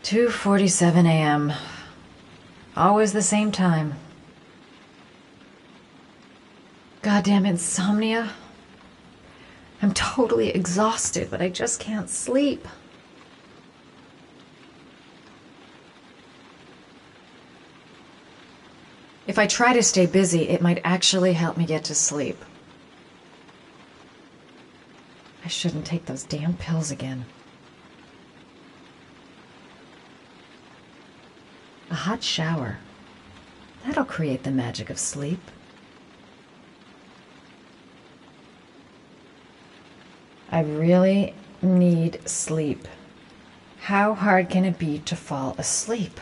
"2:47 a.m. Always the same time. Goddamn insomnia. I'm totally exhausted, but I just can't sleep. If I try to stay busy, it might actually help me get to sleep. shouldn't take those damn pills again. A hot shower. That'll create the magic of sleep. I really need sleep. How hard can it be to fall asleep?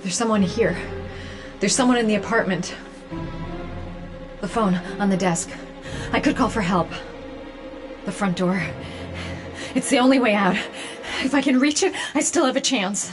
There's someone here. There's someone in the apartment. The phone on the desk. I could call for help. The front door. It's the only way out. If I can reach it, I still have a chance.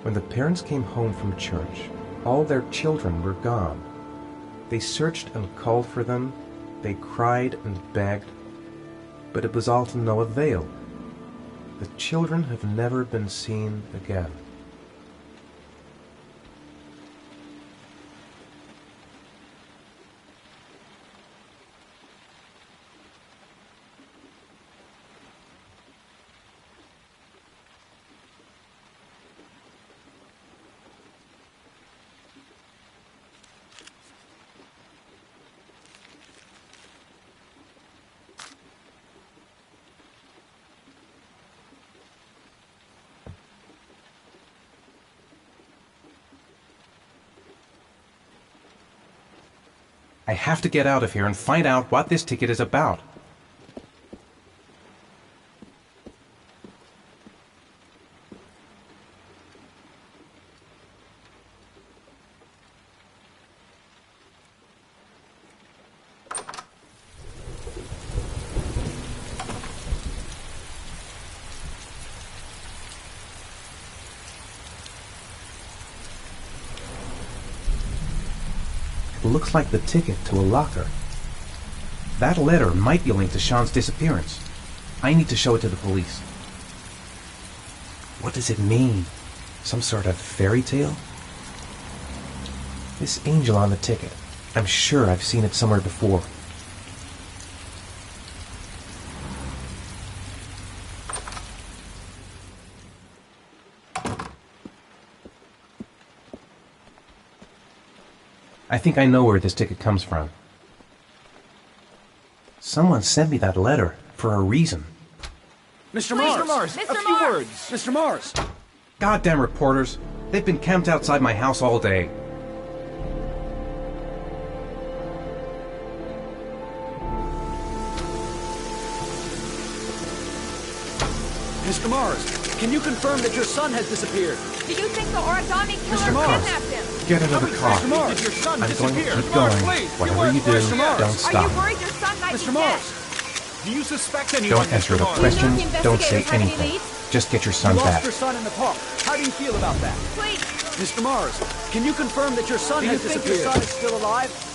When the parents came home from church, all their children were gone. They searched and called for them, they cried and begged, but it was all to no avail. The children have never been seen again. I have to get out of here and find out what this ticket is about. Looks like the ticket to a locker. That letter might be linked to Sean's disappearance. I need to show it to the police. What does it mean? Some sort of fairy tale? This angel on the ticket. I'm sure I've seen it somewhere before. I think I know where this ticket comes from. Someone sent me that letter for a reason. Mr. Mars! A few words! Mr. Mars! Goddamn reporters! They've been camped outside my house all day. Mr. Mars, can you confirm that your son has disappeared? Do you think the origami killer kidnapped him? Get into the car. Mr. Mars, did your son I'm going to disappear? keep going. Whatever you do, Mr. Mars, don't stop. Are you worried your son might Mr. be Mars, dead? do you suspect anyone? Don't answer Mr. the Mars? questions. Don't say investigators have any anything. leads? Just get your You son lost back. your son in the park. How do you feel about that? Please. Mr. Mars, can you confirm that your son has disappeared? Do you think your son is still alive?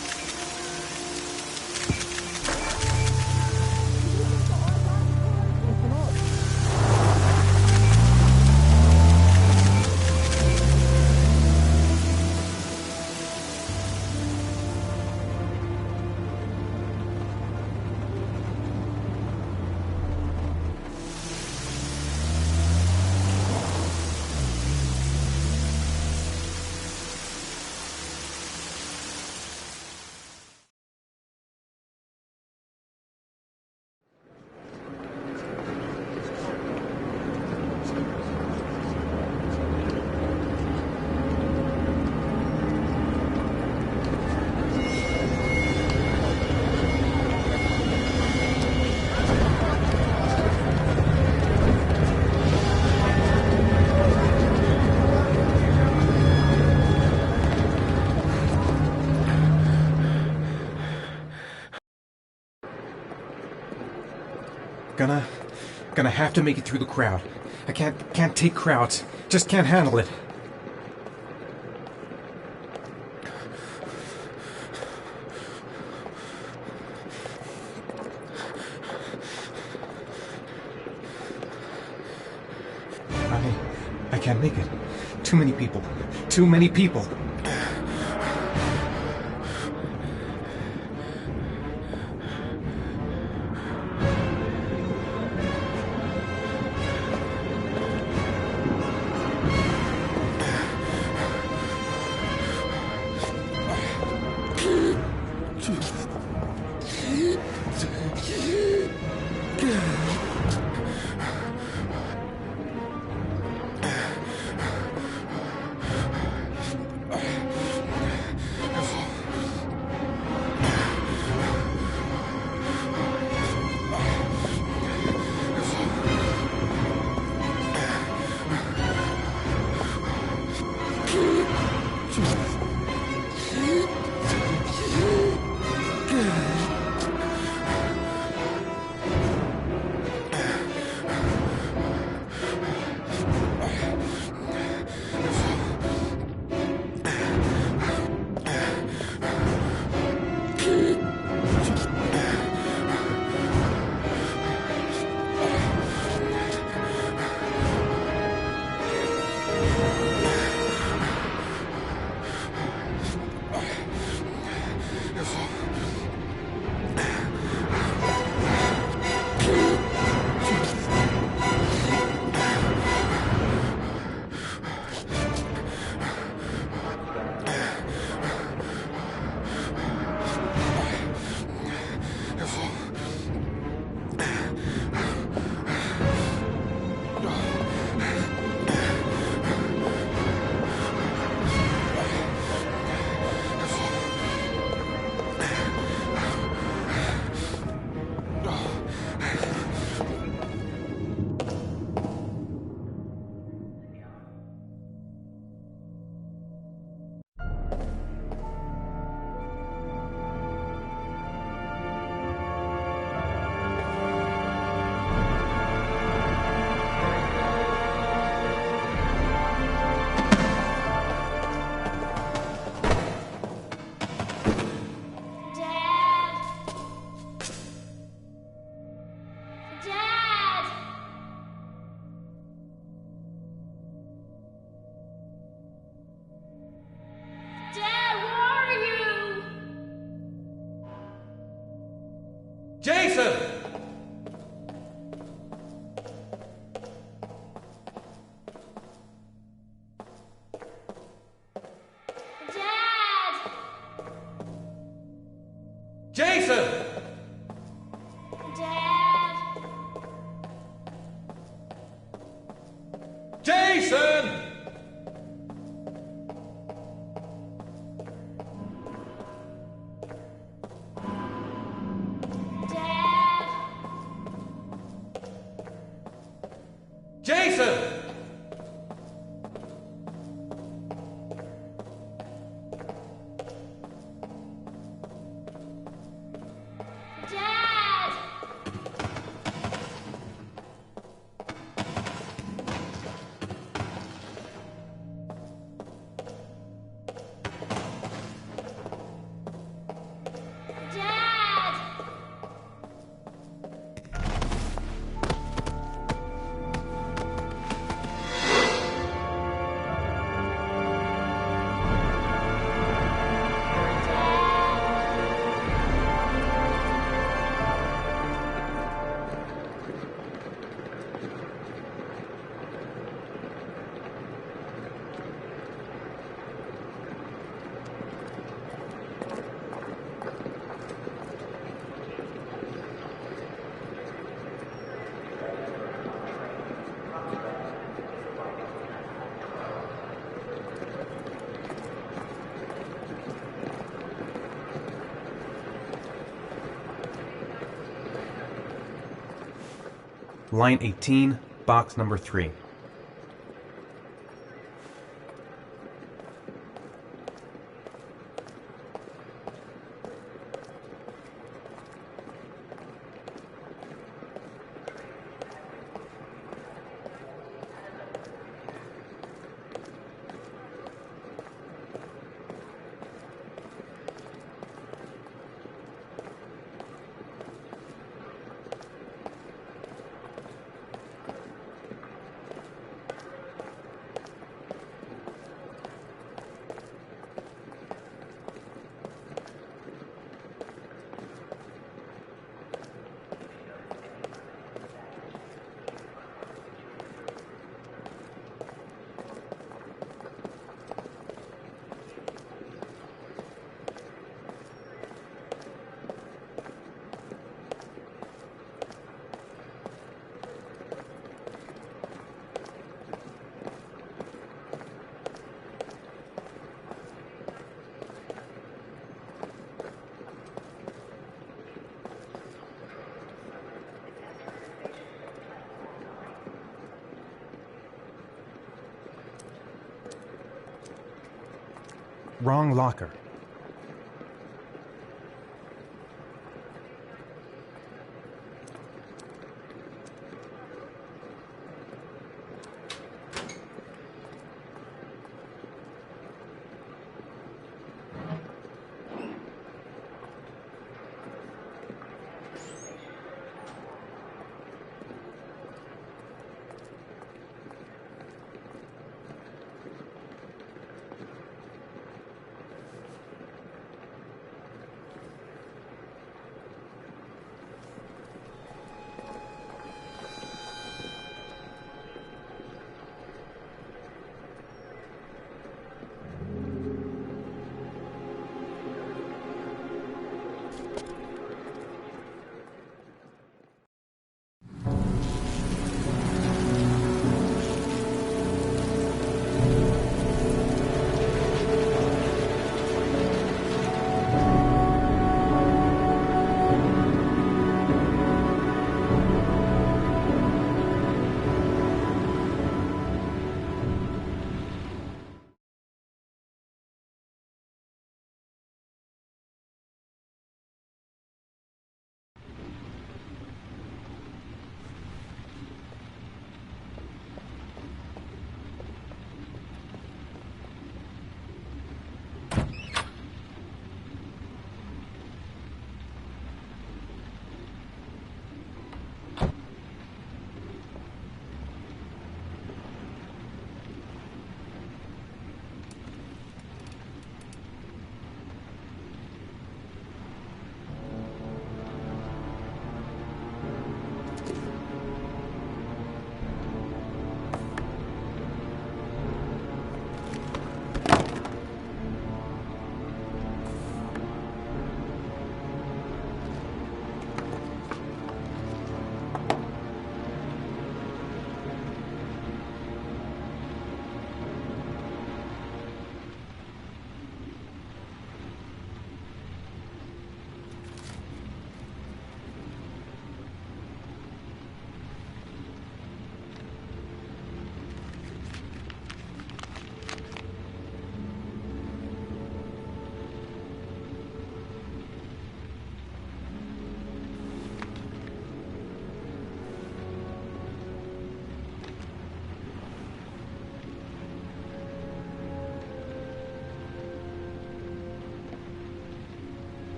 Gonna have to make it through the crowd. I can't take crowds. Just can't handle it. I can't make it. Too many people. Too many people. Jason! Jason! Line 18, box number 3. Wrong locker.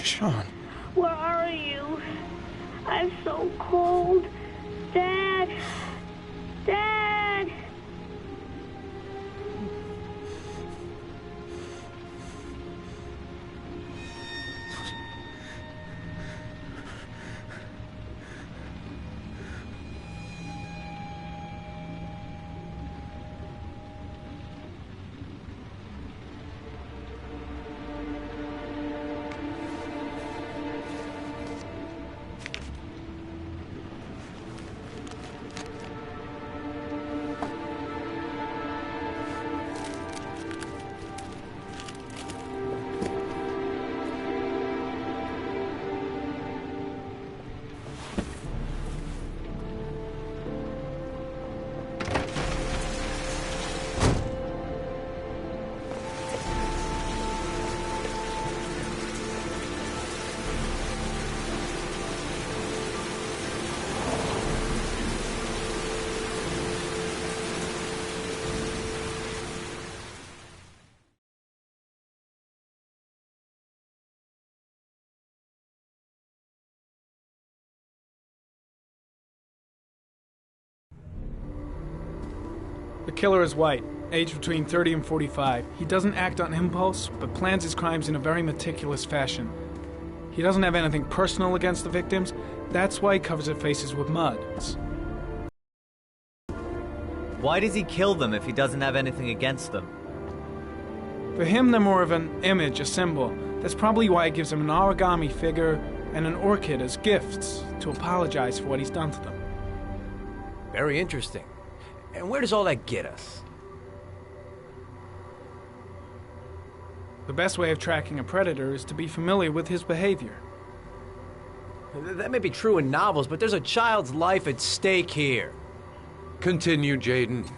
Sean. Where are you? I'm so cold. Dad! Dad! The killer is white, aged between 30 and 45. He doesn't act on impulse, but plans his crimes in a very meticulous fashion. He doesn't have anything personal against the victims. That's why he covers their faces with mud. Why does he kill them if he doesn't have anything against them? For him, they're more of an image, a symbol. That's probably why he gives them an origami figure and an orchid as gifts to apologize for what he's done to them. Very interesting. And where does all that get us? The best way of tracking a predator is to be familiar with his behavior. That may be true in novels, but there's a child's life at stake here. Continue, Jaden.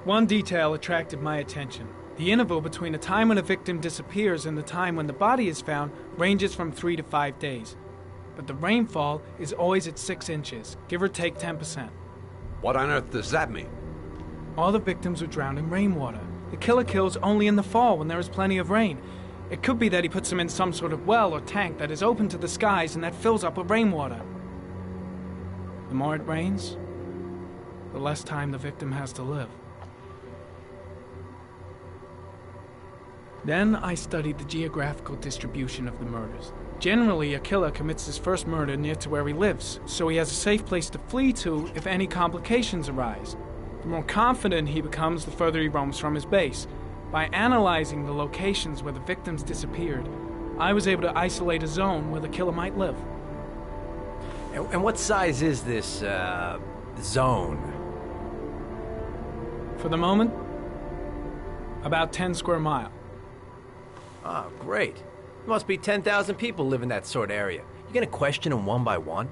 One detail attracted my attention. The interval between the time when a victim disappears and the time when the body is found ranges from 3 to 5 days. But the rainfall is always at 6 inches, give or take 10%. What on earth does that mean? All the victims were drowned in rainwater. The killer kills only in the fall when there is plenty of rain. It could be that he puts them in some sort of well or tank that is open to the skies and that fills up with rainwater. The more it rains, the less time the victim has to live. Then I studied the geographical distribution of the murders. Generally, a killer commits his first murder near to where he lives, so he has a safe place to flee to if any complications arise. The more confident he becomes, the further he roams from his base. By analyzing the locations where the victims disappeared, I was able to isolate a zone where the killer might live. And what size is this, zone? For the moment, about 10 square miles. Oh, great. There must be 10,000 people live in that sort of area. You gonna question them one by one?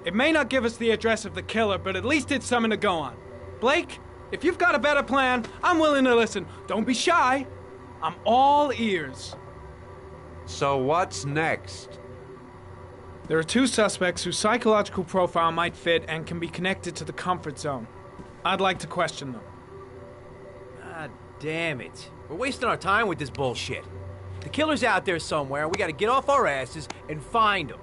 It may not give us the address of the killer, but at least it's something to go on. Blake, if you've got a better plan, I'm willing to listen. Don't be shy. I'm all ears. So what's next? There are 2 suspects whose psychological profile might fit and can be connected to the comfort zone. I'd like to question them. Ah, damn it. We're wasting our time with this bullshit. The killer's out there somewhere, and we gotta get off our asses and find him.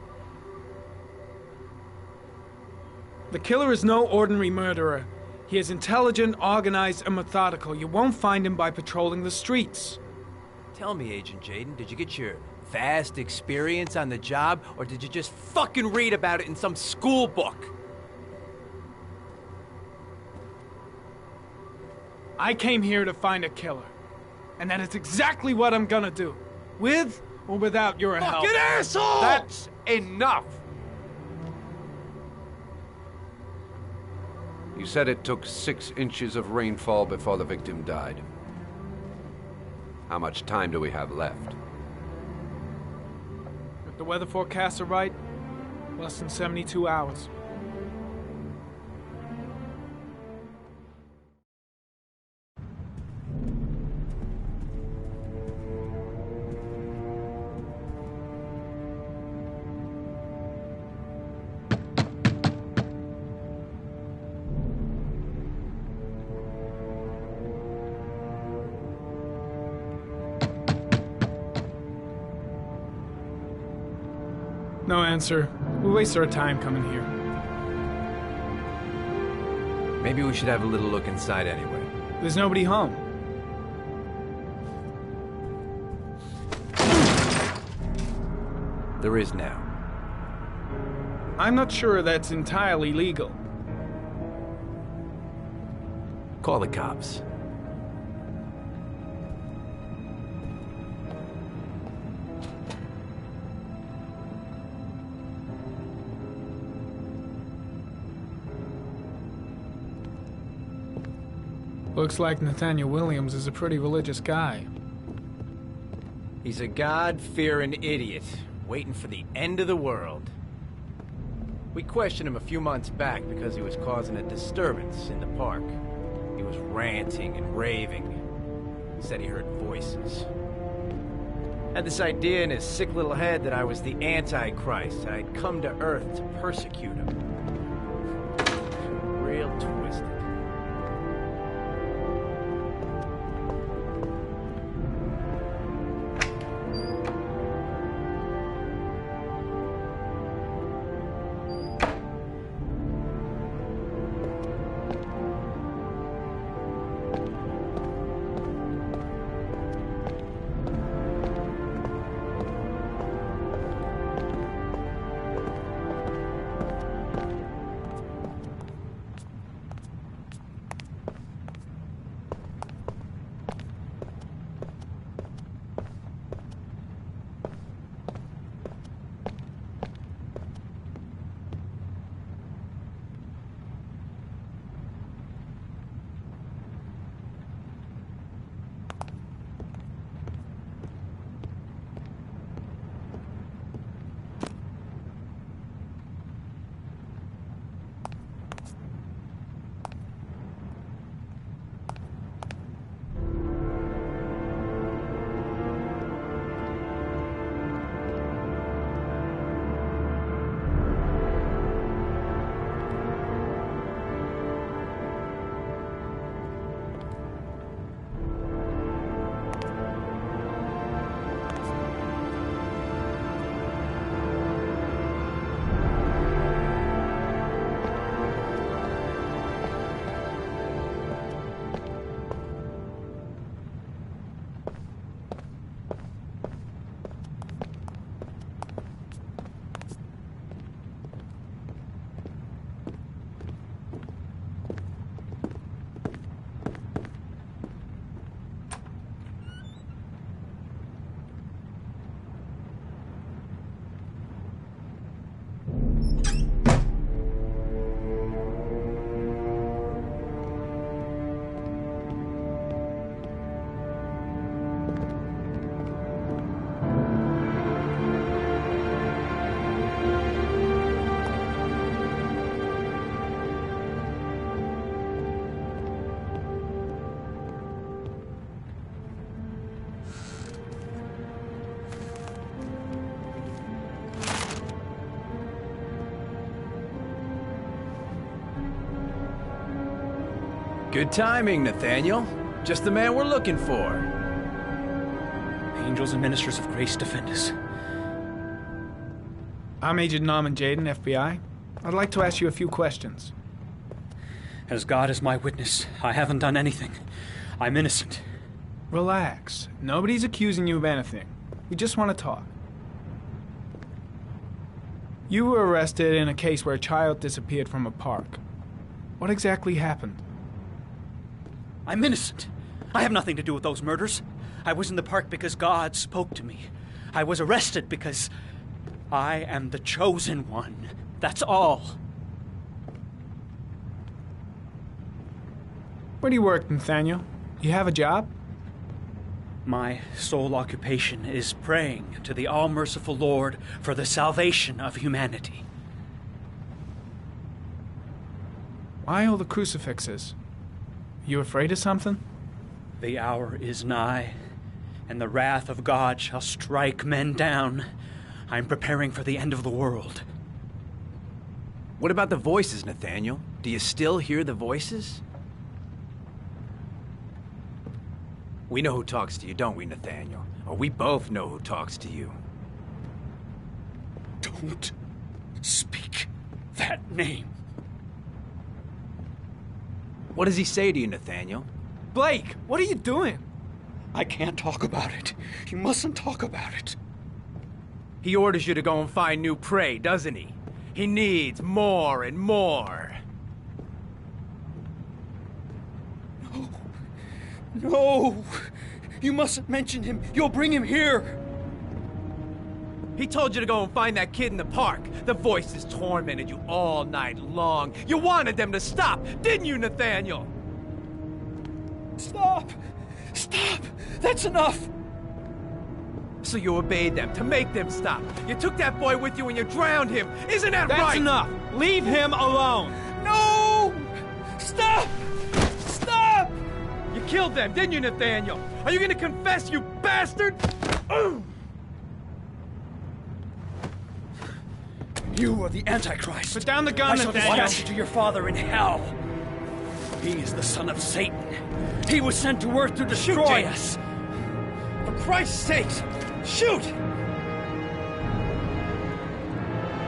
The killer is no ordinary murderer. He is intelligent, organized, and methodical. You won't find him by patrolling the streets. Tell me, Agent Jaden, did you get your vast experience on the job, or did you just fucking read about it in some school book? I came here to find a killer. And that is exactly what I'm gonna do. With or without your help. Fucking asshole! That's enough! You said it took 6 inches of rainfall before the victim died. How much time do we have left? If the weather forecasts are right, less than 72 hours. No answer. We waste our time coming here. Maybe we should have a little look inside anyway. There's nobody home. There is now. I'm not sure that's entirely legal. Call the cops. Looks like Nathaniel Williams is a pretty religious guy. He's a God-fearing idiot, waiting for the end of the world. We questioned him a few months back because he was causing a disturbance in the park. He was ranting and raving. He said he heard voices. Had this idea in his sick little head that I was the Antichrist and I'd come to Earth to persecute him. Real twisted. Good timing, Nathaniel. Just the man we're looking for. Angels and ministers of grace defend us. I'm Agent Norman Jayden, FBI. I'd like to ask you a few questions. As God is my witness, I haven't done anything. I'm innocent. Relax. Nobody's accusing you of anything. We just want to talk. You were arrested in a case where a child disappeared from a park. What exactly happened? I'm innocent. I have nothing to do with those murders. I was in the park because God spoke to me. I was arrested because I am the chosen one. That's all. Where do you work, Nathaniel? You have a job? My sole occupation is praying to the all-merciful Lord for the salvation of humanity. Why all the crucifixes? You afraid of something? The hour is nigh, and the wrath of God shall strike men down. I'm preparing for the end of the world. What about the voices, Nathaniel? Do you still hear the voices? We know who talks to you, don't we, Nathaniel? Or we both know who talks to you. Don't speak that name. What does he say to you, Nathaniel? Blake, what are you doing? I can't talk about it. You mustn't talk about it. He orders you to go and find new prey, doesn't he? He needs more and more. No! You mustn't mention him. You'll bring him here. He told you to go and find that kid in the park. The voices tormented you all night long. You wanted them to stop, didn't you, Nathaniel? Stop! Stop! That's enough! So you obeyed them to make them stop. You took that boy with you and you drowned him. Isn't that right? That's enough! Leave him alone! No! Stop! Stop! You killed them, didn't you, Nathaniel? Are you gonna confess, you bastard? You are the Antichrist. Put down the gun, I shall Nathaniel. dispatch you to your father in hell. He is the son of Satan. He was sent to earth to destroy us. For Christ's sake, shoot!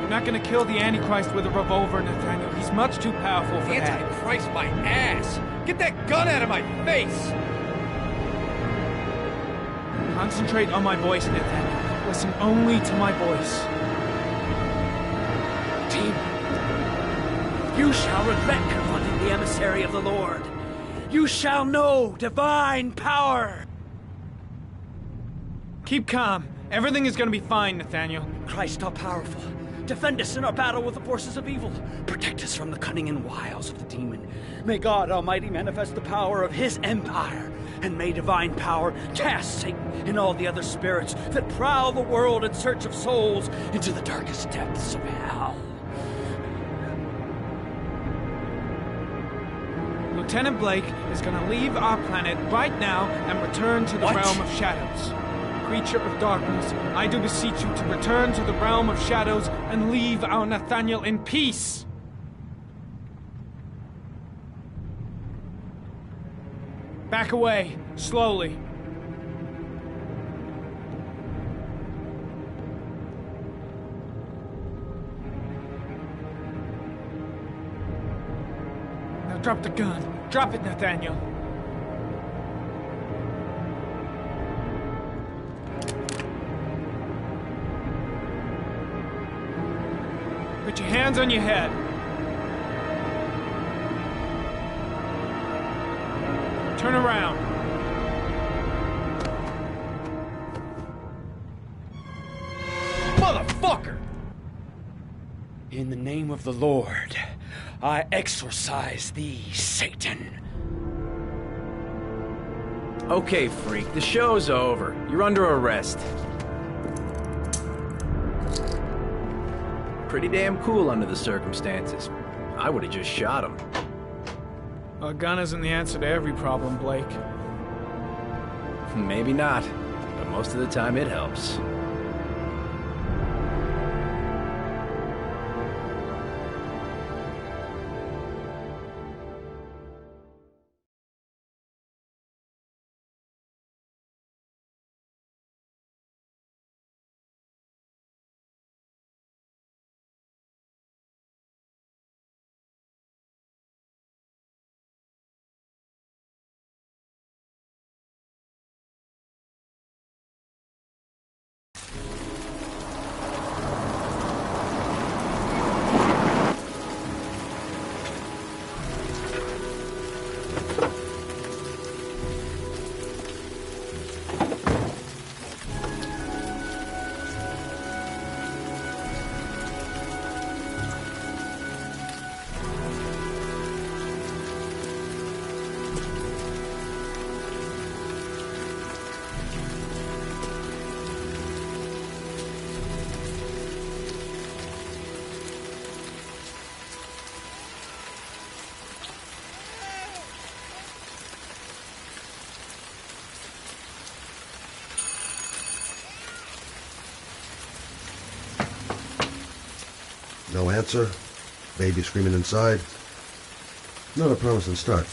You're not gonna kill the Antichrist with a revolver, Nathaniel. He's much too powerful for that. Antichrist, my ass! Get that gun out of my face! Concentrate on my voice, Nathaniel. Listen only to my voice. You shall regret confronting the emissary of the Lord. You shall know divine power. Keep calm. Everything is gonna be fine, Nathaniel. Christ all-powerful, defend us in our battle with the forces of evil. Protect us from the cunning and wiles of the demon. May God Almighty manifest the power of His empire, and may divine power cast Satan and all the other spirits that prowl the world in search of souls into the darkest depths of hell. Lieutenant Blake is gonna leave our planet right now and return to the realm of shadows. Creature of darkness, I do beseech you to return to the realm of shadows and leave our Nathaniel in peace. Back away, slowly. Now drop the gun. Drop it, Nathaniel. Put your hands on your head. Turn around. Motherfucker! In the name of the Lord, I exorcise thee, Satan. Okay, freak, the show's over. You're under arrest. Pretty damn cool under the circumstances. I would have just shot him. A gun isn't the answer to every problem, Blake. Maybe not, but most of the time it helps. No answer. Baby screaming inside. Not a promising start.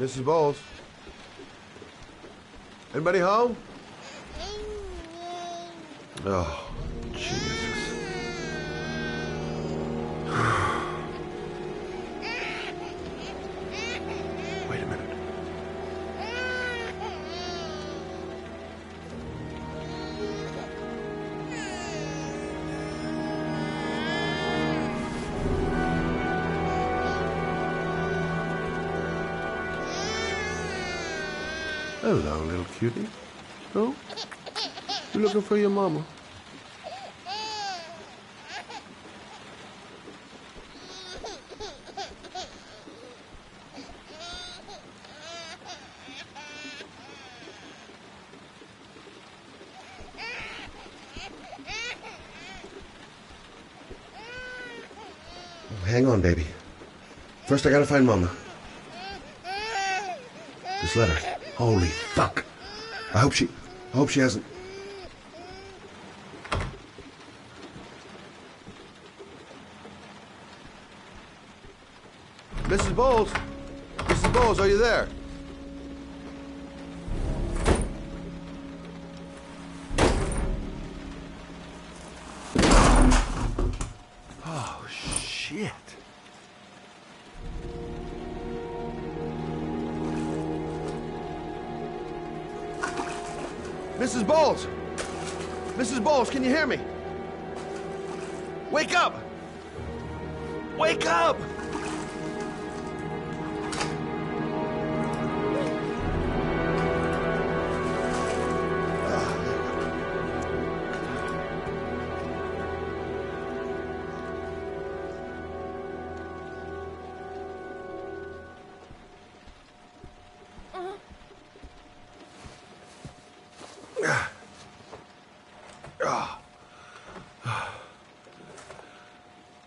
Mrs. Bowles? Anybody home? Oh, Jesus. Wait a minute. Hello, little cutie. Oh? You looking for your mama? Hang on, baby. First, I gotta find Mama. This letter. Holy fuck. I hope she hasn't... Mrs. Bowles? Mrs. Bowles, are you there? Oh, shit. Mrs. Bowles! Mrs. Bowles, can you hear me? Wake up! Wake up!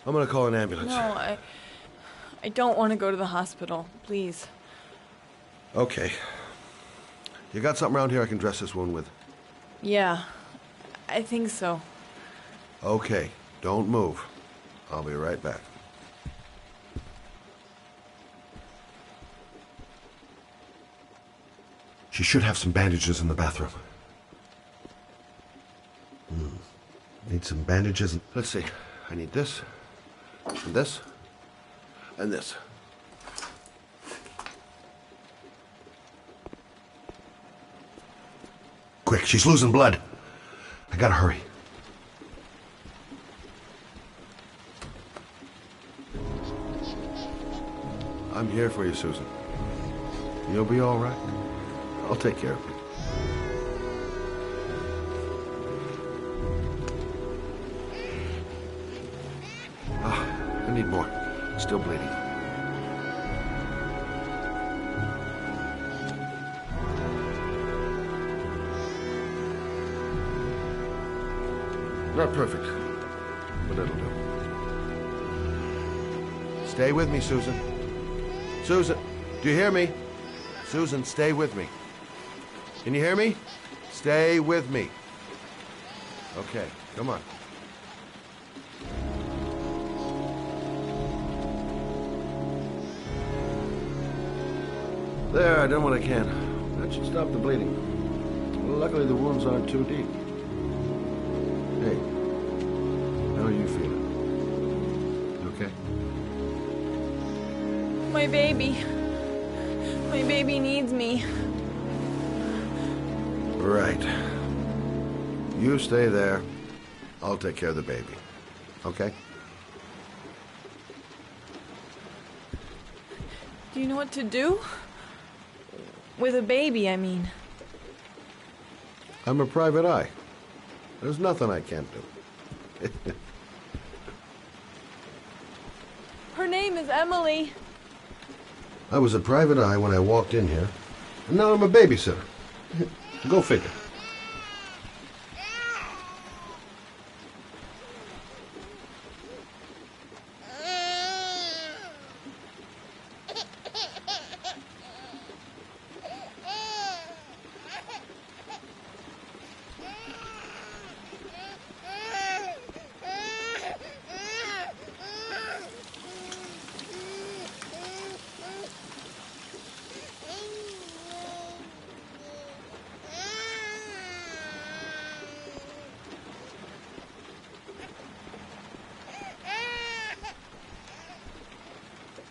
I'm gonna call an ambulance. No, I don't want to go to the hospital. Please. Okay. You got something around here I can dress this wound with? Yeah, I think so. Okay, don't move. I'll be right back. She should have some bandages in the bathroom. Need some bandages. Let's see. I need this, and this, and this. Quick, she's losing blood. I gotta hurry. I'm here for you, Susan. You'll be all right. I'll take care of you. I need more. Still bleeding. Not perfect, but it'll do. Stay with me, Susan. Susan, do you hear me? Susan, stay with me. Can you hear me? Stay with me. Okay, come on. There, I done what I can. That should stop the bleeding. Well, luckily the wounds aren't too deep. Hey, how are you feeling? You okay? My baby. My baby needs me. Right. You stay there. I'll take care of the baby. Okay? Do you know what to do? With a baby, I mean. I'm a private eye. There's nothing I can't do. Her name is Emily. I was a private eye when I walked in here, and now I'm a babysitter. Go figure.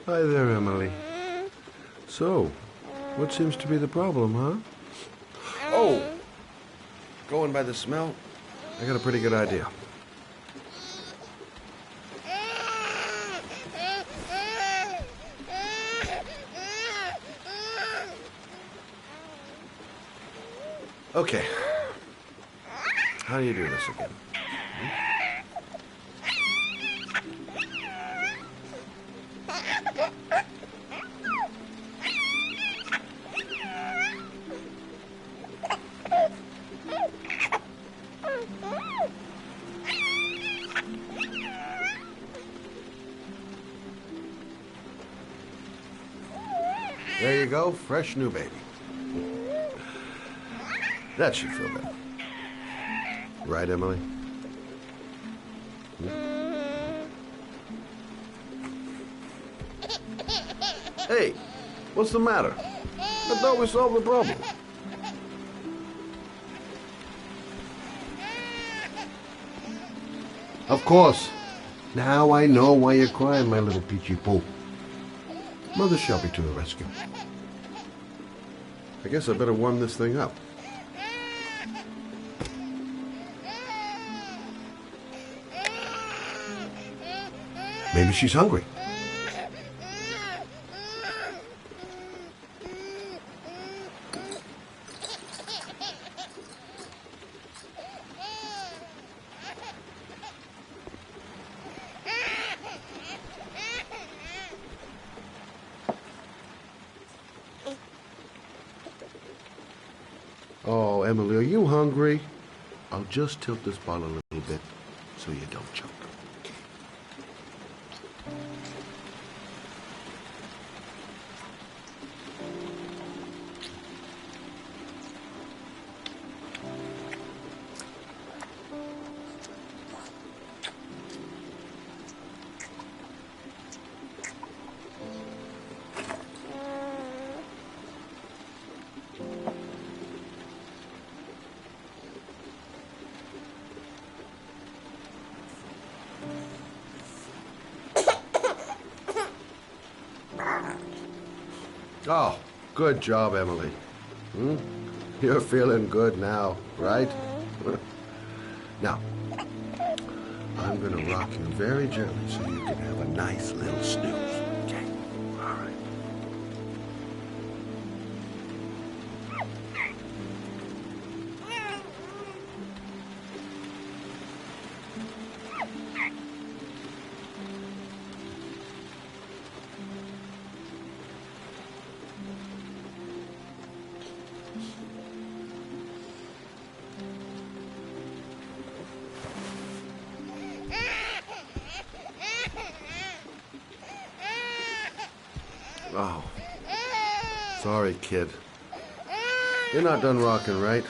Hi there, Emily. So, what seems to be the problem, huh? Oh! Going by the smell, I got a pretty good idea. Okay. How do you do this again? There you go, fresh new baby. That should feel better. Right, Emily? Hey, what's the matter? I thought we solved the problem. Of course. Now I know why you're crying, my little peachy poo. Mother Shelby to the rescue. I guess I better warm this thing up. Maybe she's hungry. Oh, Emily, are you hungry? I'll just tilt this bottle a little bit so you don't choke. Oh, good job, Emily. You're feeling good now, right? Now, I'm gonna rock you very gently so you can have a nice little snooze. Okay? All right. Oh, sorry, kid. You're not done rocking, right?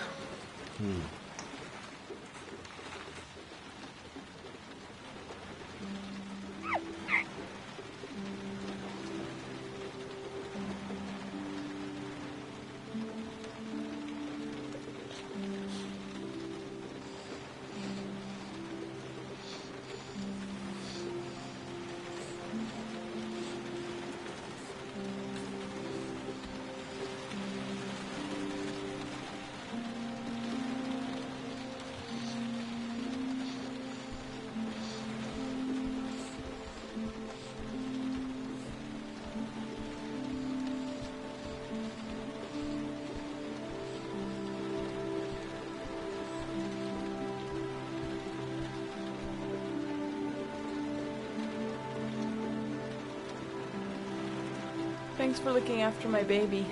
Thanks for looking after my baby.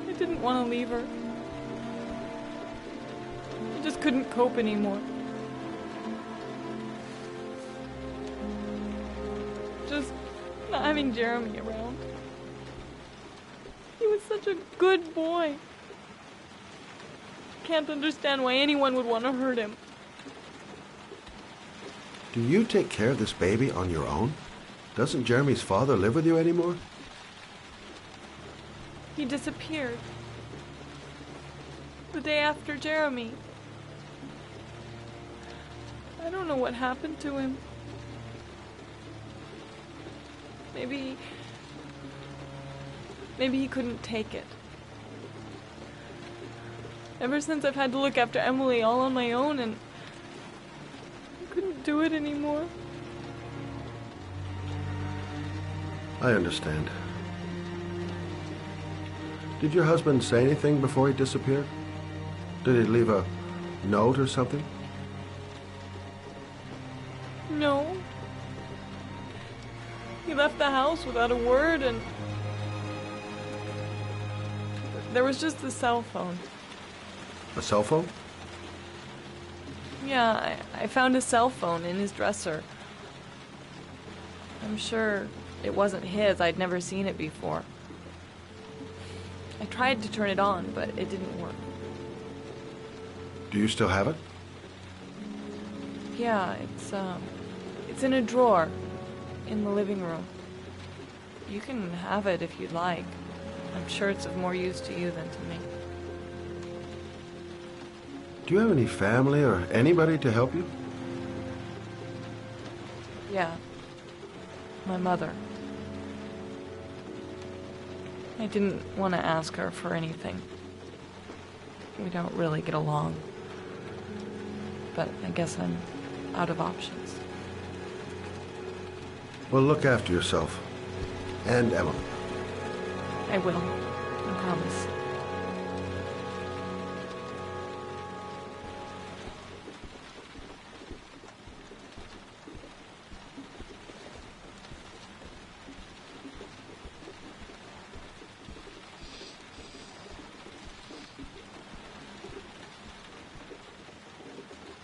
I didn't want to leave her. I just couldn't cope anymore. Just not having Jeremy around. He was such a good boy. Can't understand why anyone would want to hurt him. Do you take care of this baby on your own? Doesn't Jeremy's father live with you anymore? He disappeared. The day after Jeremy. I don't know what happened to him. Maybe he couldn't take it. Ever since I've had to look after Emily all on my own, and I couldn't do it anymore. I understand. Did your husband say anything before he disappeared? Did he leave a note or something? No. He left the house without a word, and there was just the cell phone. A cell phone? Yeah, I found a cell phone in his dresser. I'm sure it wasn't his. I'd never seen it before. I tried to turn it on, but it didn't work. Do you still have it? Yeah, it's in a drawer in the living room. You can have it if you'd like. I'm sure it's of more use to you than to me. Do you have any family or anybody to help you? Yeah. My mother. I didn't want to ask her for anything. We don't really get along. But I guess I'm out of options. Well, look after yourself. And Emily. I will. I promise.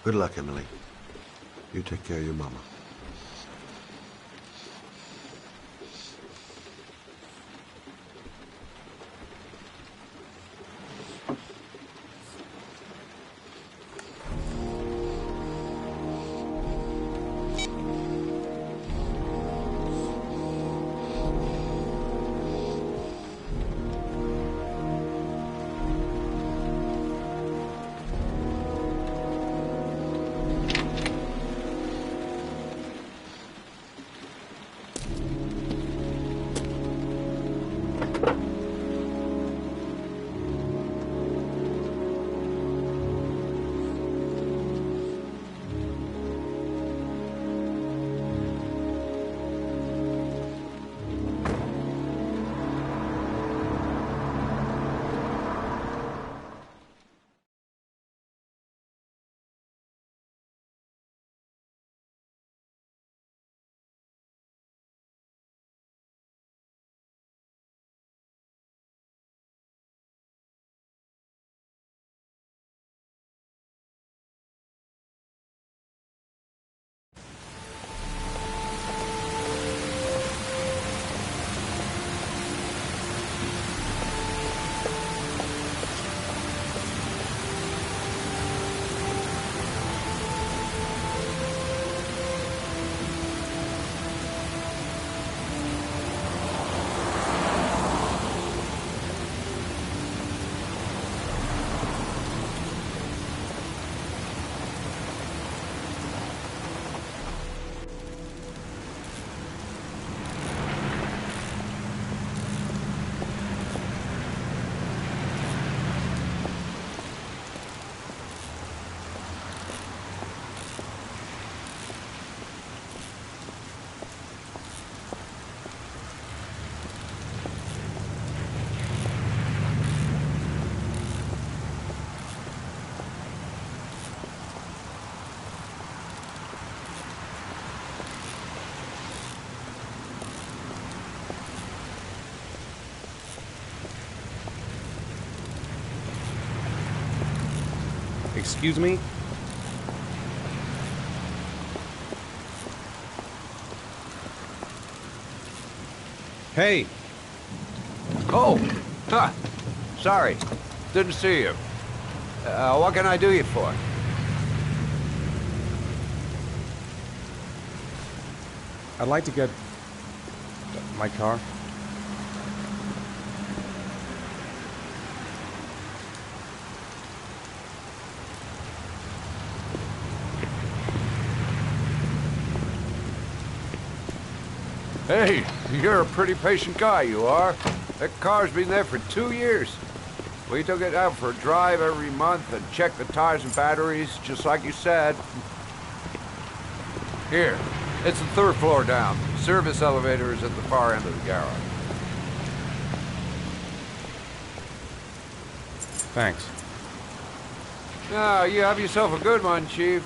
Good luck, Emily. You take care of your mama. Excuse me? Hey! Oh! Huh. Sorry. Didn't see you. What can I do you for? I'd like to get my car. Hey, you're a pretty patient guy, you are. That car's been there for 2 years. We took it out for a drive every month and checked the tires and batteries, just like you said. Here, it's the 3rd floor down. Service elevator is at the far end of the garage. Thanks. Now, you have yourself a good one, Chief.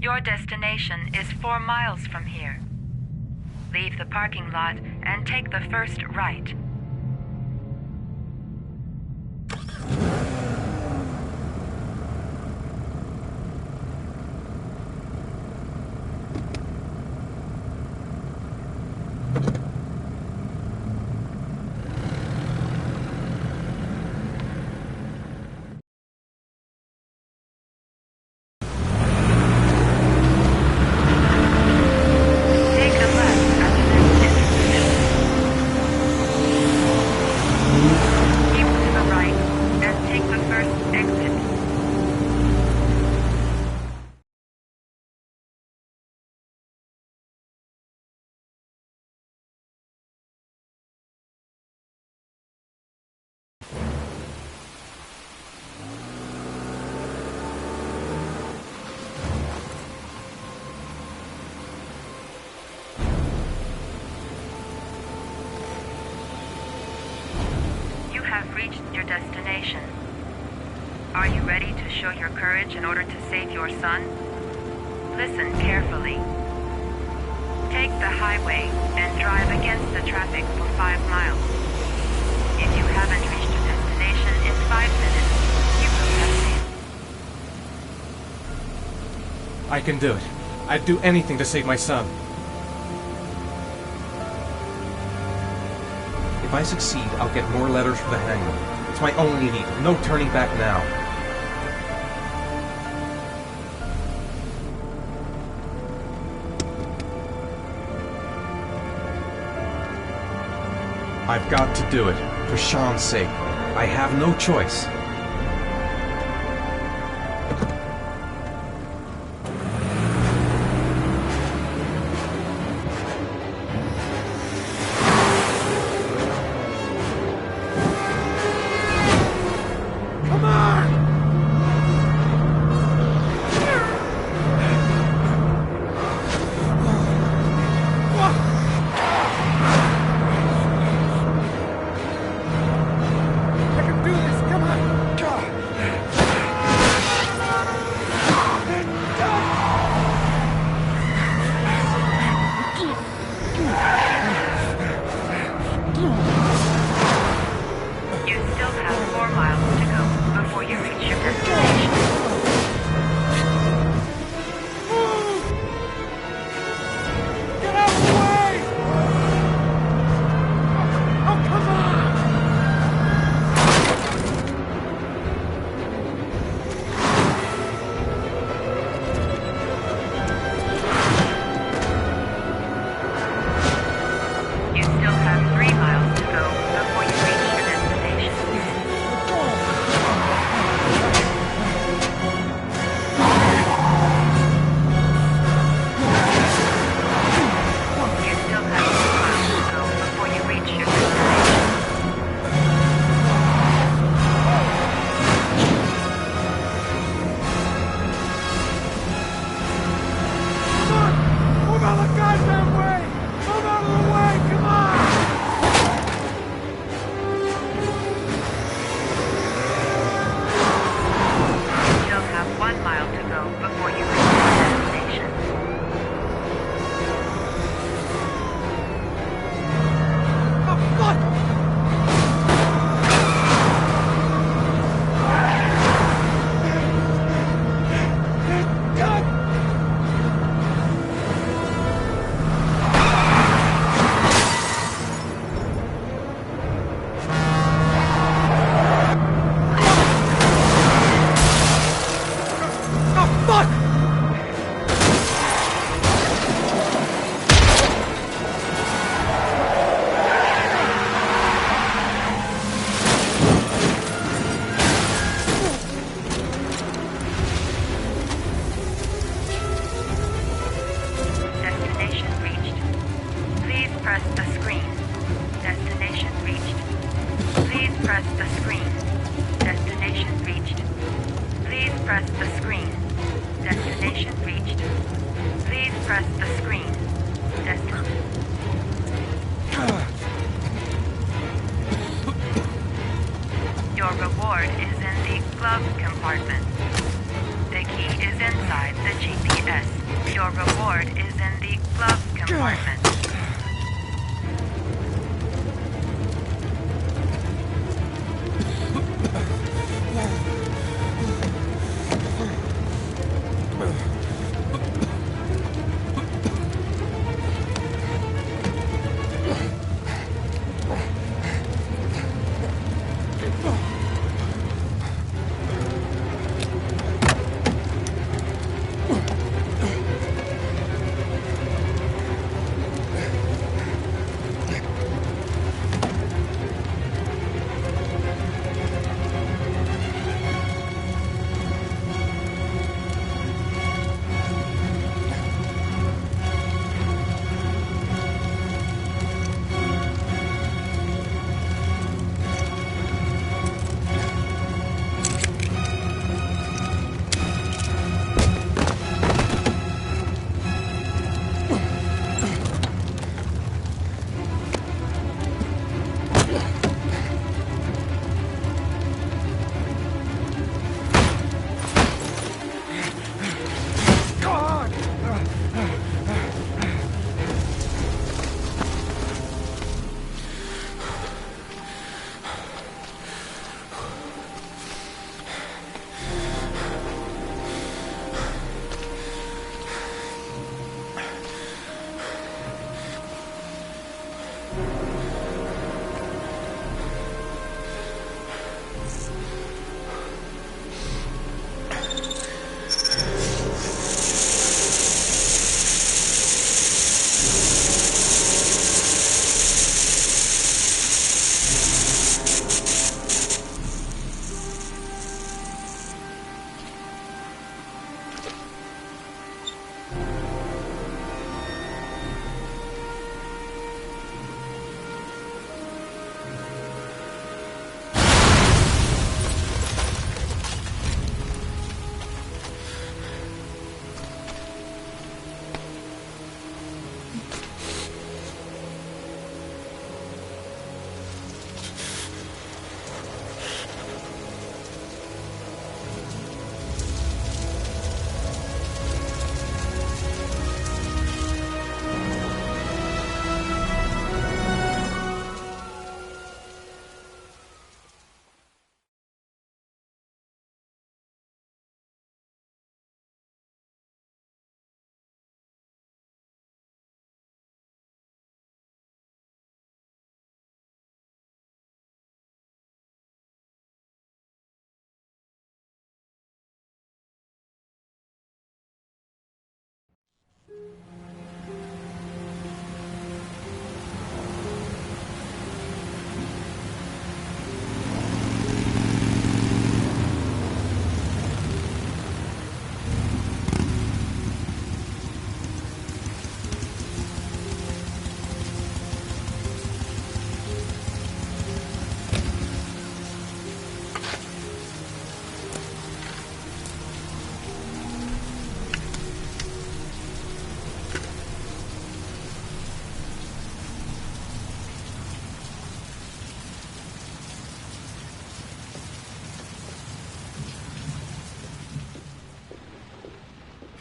Your destination is 4 miles from here. Leave the parking lot and take the first right. Have reached your destination. Are you ready to show your courage in order to save your son? Listen carefully. Take the highway and drive against the traffic for 5 miles. If you haven't reached your destination in 5 minutes, you will have failed. I can do it. I'd do anything to save my son. If I succeed, I'll get more letters for the hangman. It's my only need. No turning back now. I've got to do it. For Sean's sake. I have no choice. I can do this, come on! press the screen. Destination reached. Please press the screen. Destination reached. Please press the screen. Your reward is in the glove compartment. The key is inside the GPS. Your reward is in the glove compartment.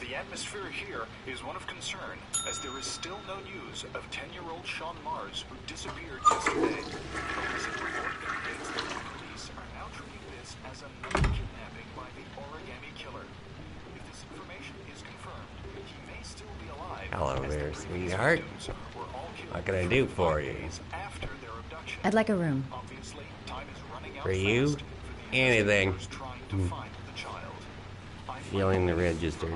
The atmosphere here is one of concern, as there is still no news of 10-year-old Sean Mars, who disappeared yesterday. A recent report indicates that the police are now treating this as another kidnapping by the origami killer. If this information is confirmed, he may still be alive. Hello there, sweetheart. What can I do for you? I'd like a room. For you? Anything. Feeling the register.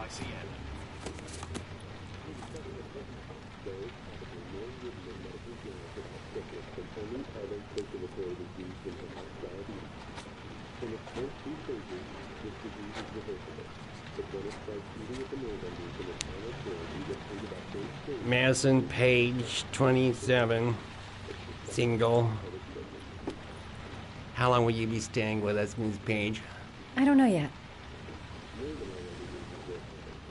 Madison, page 27, single. How long will you be staying with us, Ms. Page? I don't know yet.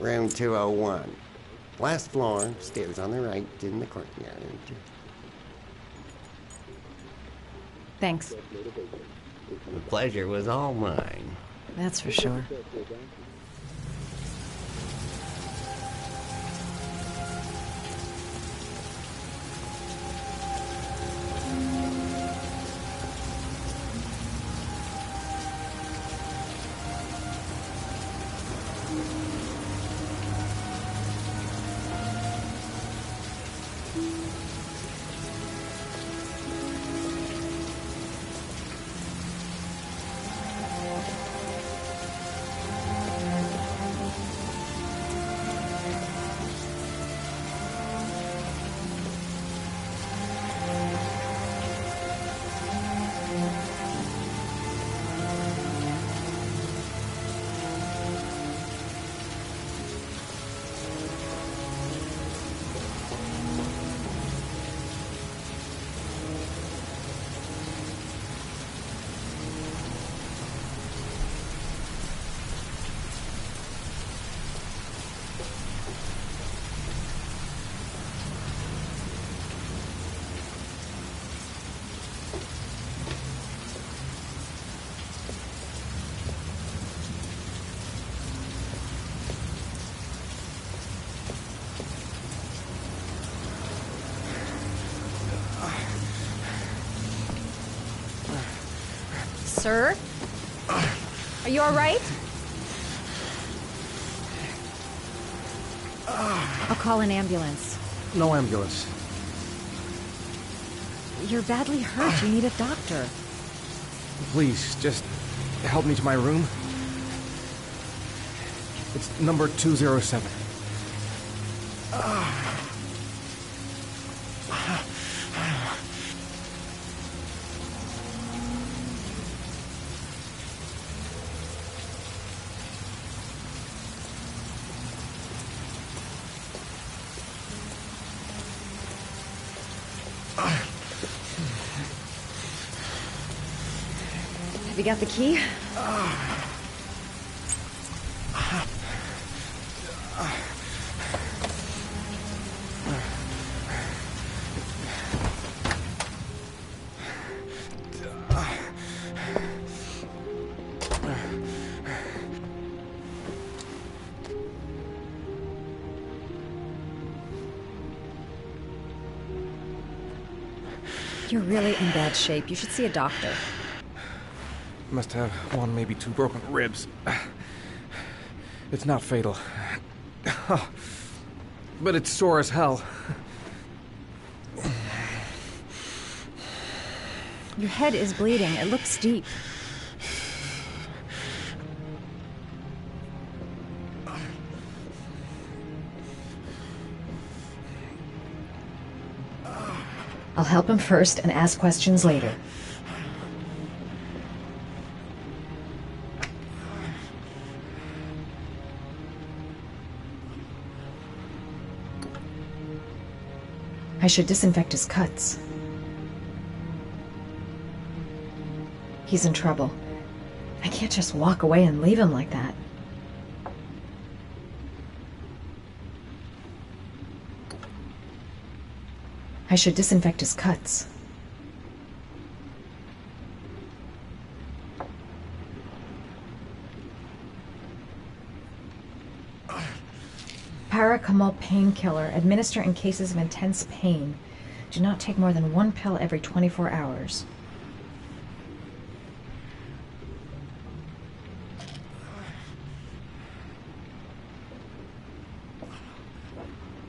Room 201. Last floor, stairs on the right, in the courtyard. Thanks. The pleasure was all mine. That's for sure. Sir? Are you all right? I'll call an ambulance. No ambulance. You're badly hurt. You need a doctor. Please, just help me to my room. It's number 207. Have you got the key? You're really in bad shape. You should see a doctor. Must have one, maybe two broken ribs. It's not fatal. But it's sore as hell. Your head is bleeding. It looks deep. I'll help him first and ask questions later. I should disinfect his cuts. He's in trouble. I can't just walk away and leave him like that. I should disinfect his cuts. Paracetamol painkiller. Administer in cases of intense pain. Do not take more than one pill every 24 hours.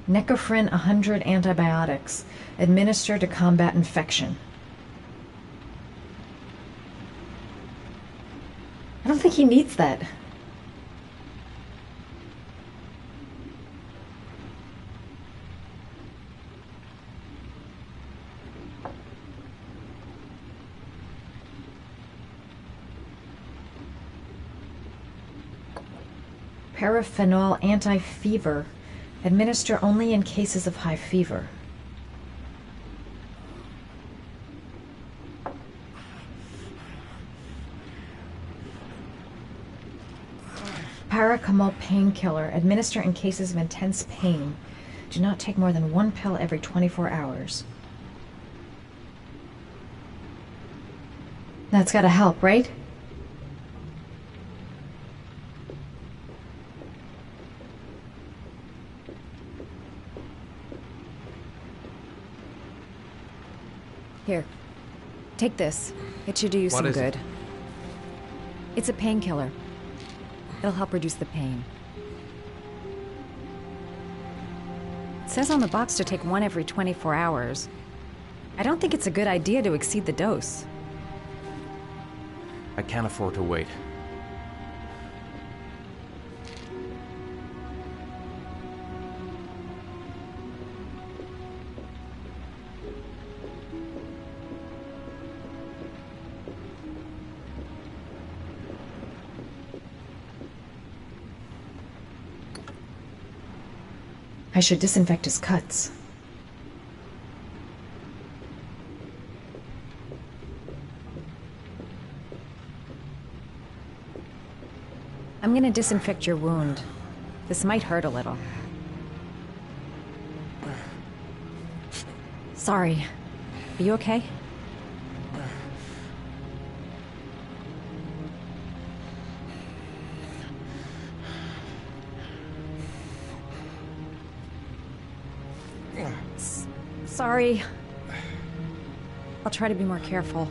Necophren 100 antibiotics. Administer to combat infection. I don't think he needs that. Paraphenol anti-fever. Administer only in cases of high fever. Paracetamol painkiller. Administer in cases of intense pain. Do not take more than 1 pill every 24 hours. That's gotta help, right? Here. Take this. It should do you some good. It's a painkiller. It'll help reduce the pain. It says on the box to take 1 every 24 hours. I don't think it's a good idea to exceed the dose. I can't afford to wait. I should disinfect his cuts. I'm gonna disinfect your wound. This might hurt a little. Sorry. Are you okay? Sorry. I'll try to be more careful.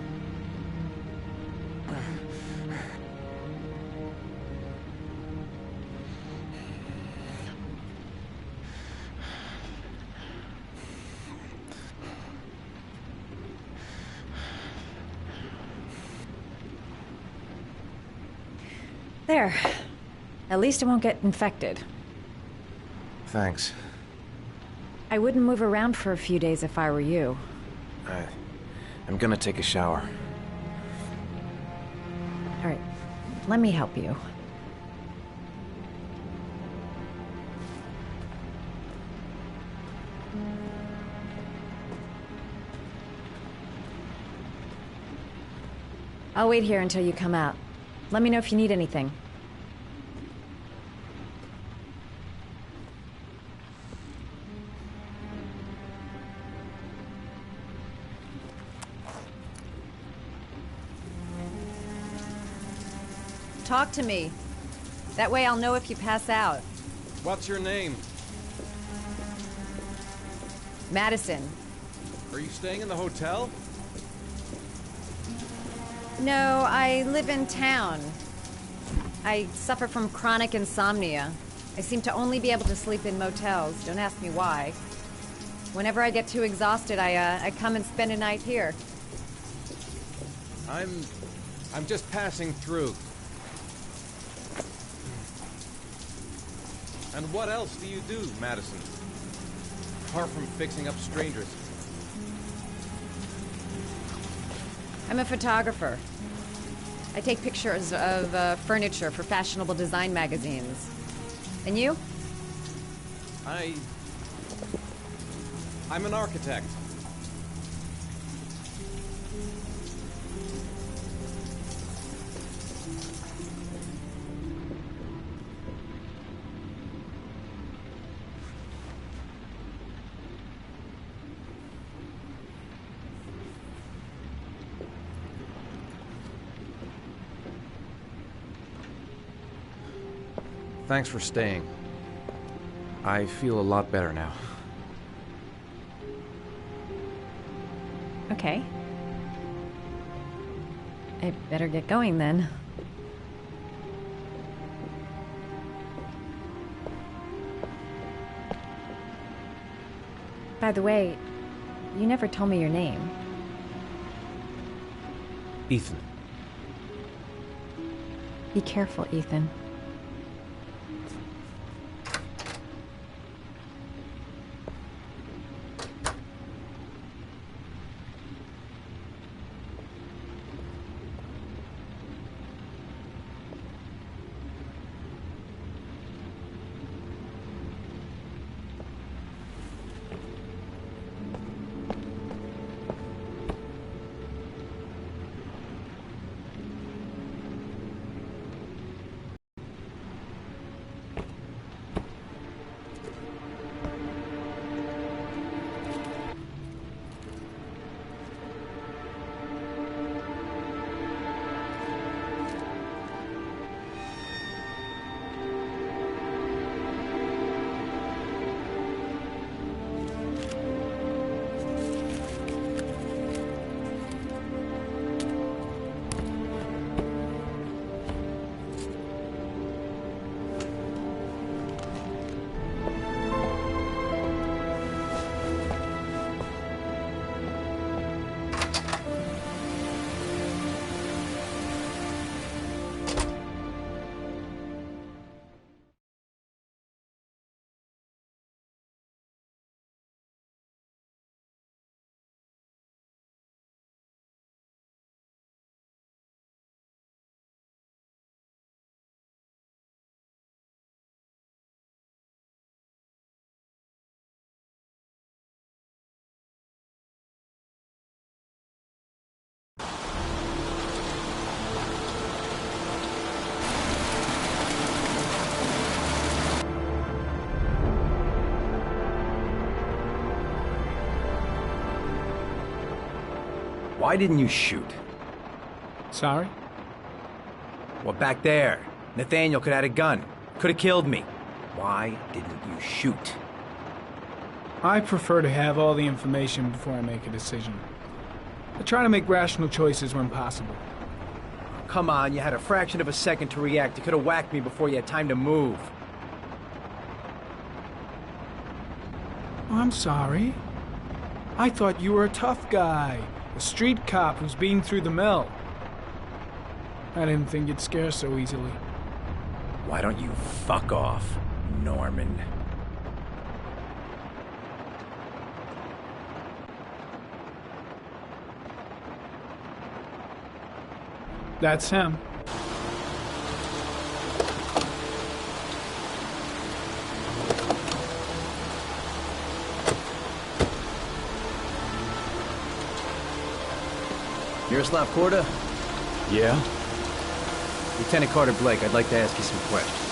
There. At least it won't get infected. Thanks. I wouldn't move around for a few days if I were you. I'm gonna take a shower. All right. Let me help you. I'll wait here until you come out. Let me know if you need anything. Talk to me. That way I'll know if you pass out. What's your name? Madison. Are you staying in the hotel? No, I live in town. I suffer from chronic insomnia. I seem to only be able to sleep in motels. Don't ask me why. Whenever I get too exhausted, I come and spend a night here. I'm just passing through. And what else do you do, Madison? Apart from fixing up strangers. I'm a photographer. I take pictures of furniture for fashionable design magazines. And you? I'm an architect. Thanks for staying. I feel a lot better now. Okay. I better get going then. By the way, you never told me your name. Ethan. Be careful, Ethan. Why didn't you shoot? Sorry? Well, back there, Nathaniel could have had a gun. Could have killed me. Why didn't you shoot? I prefer to have all the information before I make a decision. I try to make rational choices when possible. Come on, you had a fraction of a second to react. You could have whacked me before you had time to move. I'm sorry. I thought you were a tough guy. A street cop who's been through the mill. I didn't think you'd scare so easily. Why don't you fuck off, Norman? That's him. Miroslav Korda? Yeah? Lieutenant Carter Blake, I'd like to ask you some questions.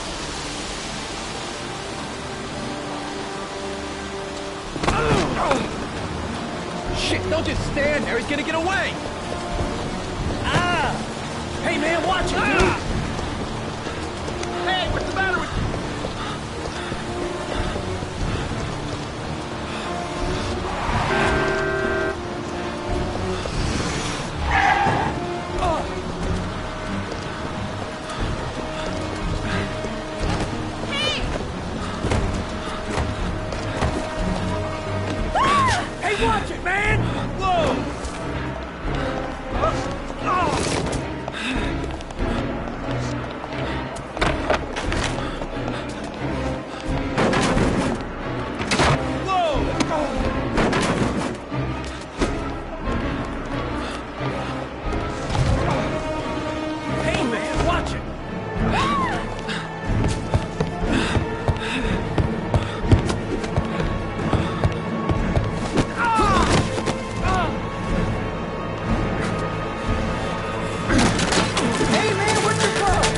Shit, don't just stand there, he's gonna get away! Hey, man, watch it, dude! Hey, what's the matter with you? Hey, watch it, man! Whoa! Hey, man, watch it! Hey, man, what's your problem?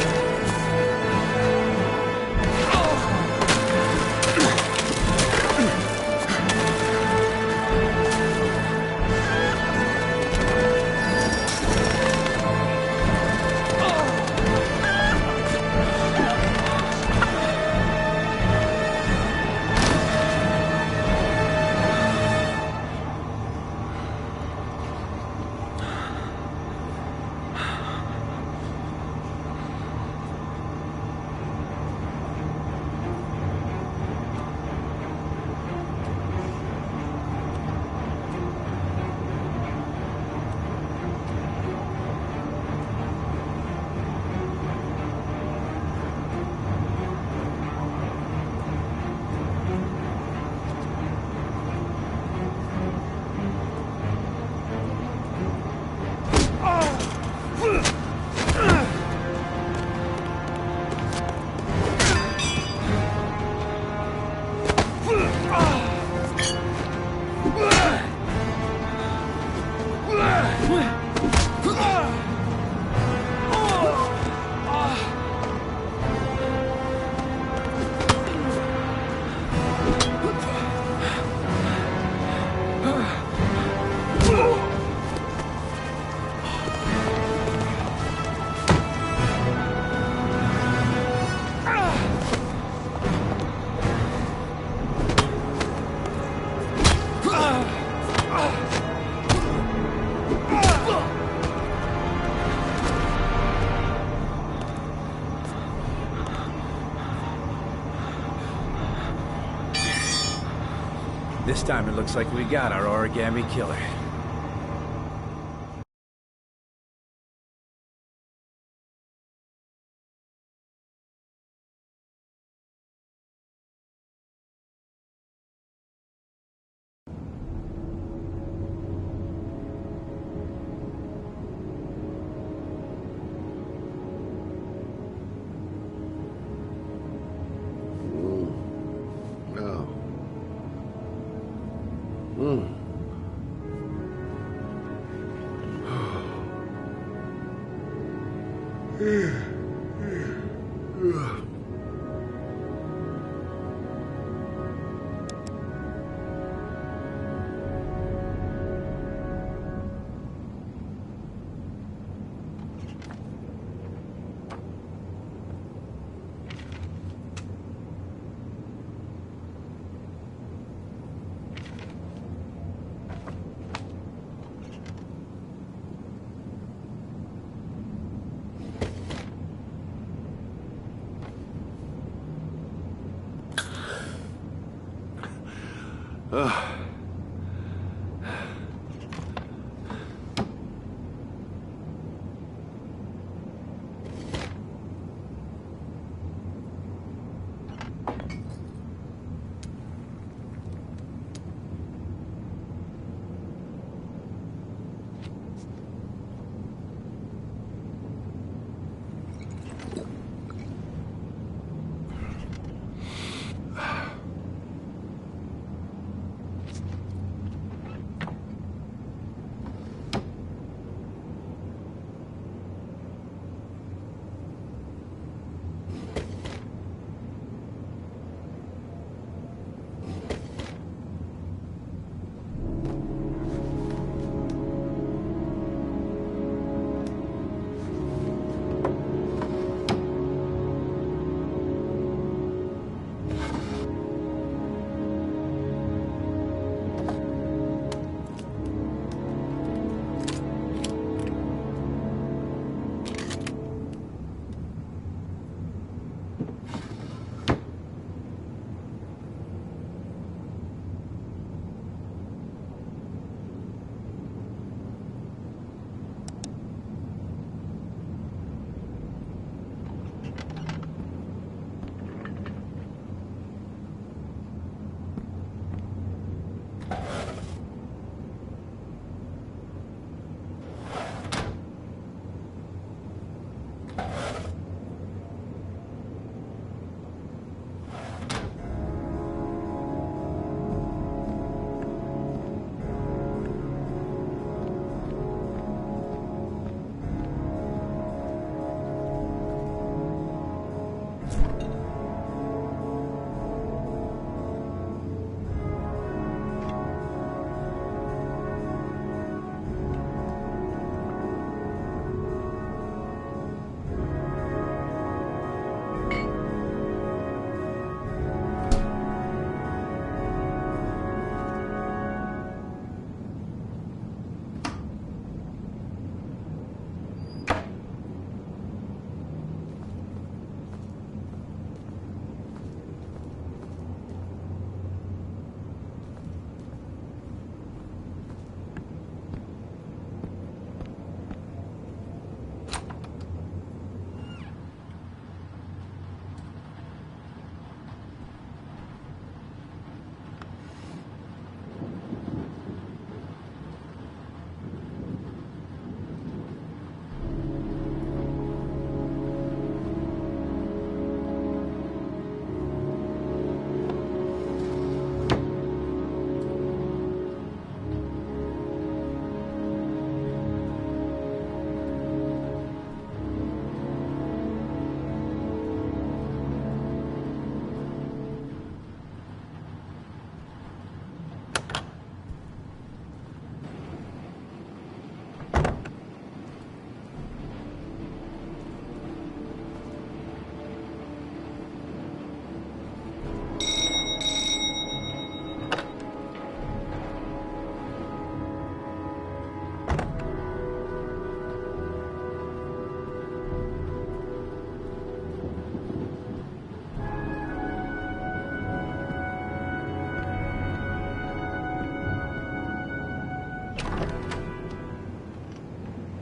This time it looks like we got our origami killer.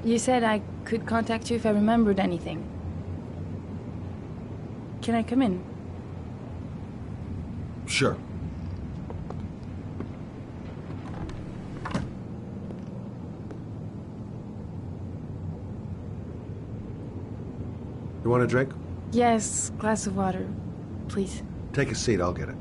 You said I could contact you if I remembered anything. Can I come in? Sure. You want a drink? Yes, glass of water, please. Take a seat, I'll get it.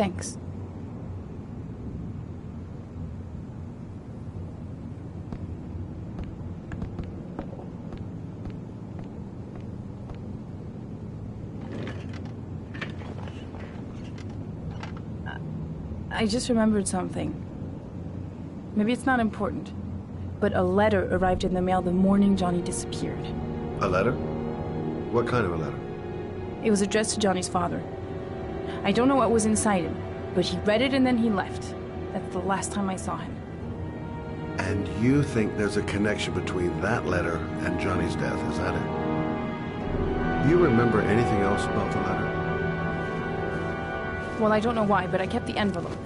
Thanks. I just remembered something. Maybe it's not important, but a letter arrived in the mail the morning Johnny disappeared. A letter? What kind of a letter? It was addressed to Johnny's father. I don't know what was inside it, but he read it and then he left. That's the last time I saw him. And you think there's a connection between that letter and Johnny's death, is that it? Do you remember anything else about the letter? Well, I don't know why, but I kept the envelope.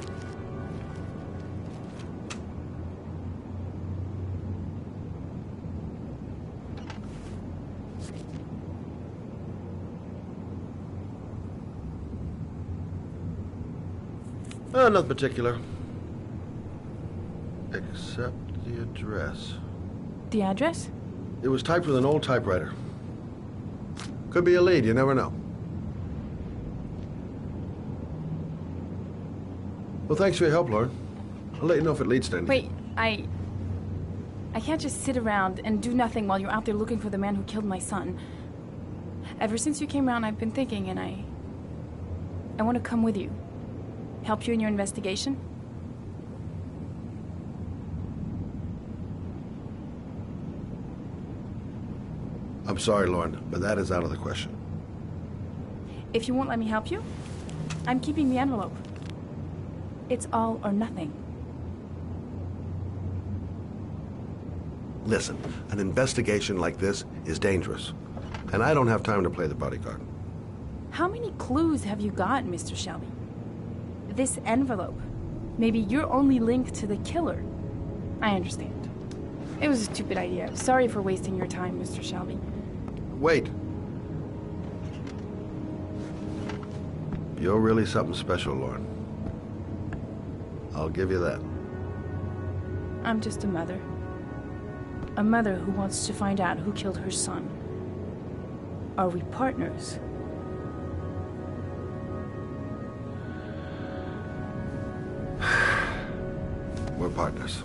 Nothing particular. Except the address. The address? It was typed with an old typewriter. Could be a lead, you never know. Well, thanks for your help, Lauren. I'll let you know if it leads to anything. Wait, I can't just sit around and do nothing while you're out there looking for the man who killed my son. Ever since you came around, I've been thinking, and I want to come with you. Help you in your investigation? I'm sorry, Lauren, but that is out of the question. If you won't let me help you, I'm keeping the envelope. It's all or nothing. Listen, an investigation like this is dangerous, and I don't have time to play the bodyguard. How many clues have you got, Mr. Shelby? This envelope. Maybe your only link to the killer. I understand. It was a stupid idea. Sorry for wasting your time, Mr. Shelby. Wait. You're really something special, Lauren. I'll give you that. I'm just a mother. A mother who wants to find out who killed her son. Are we partners? We're partners.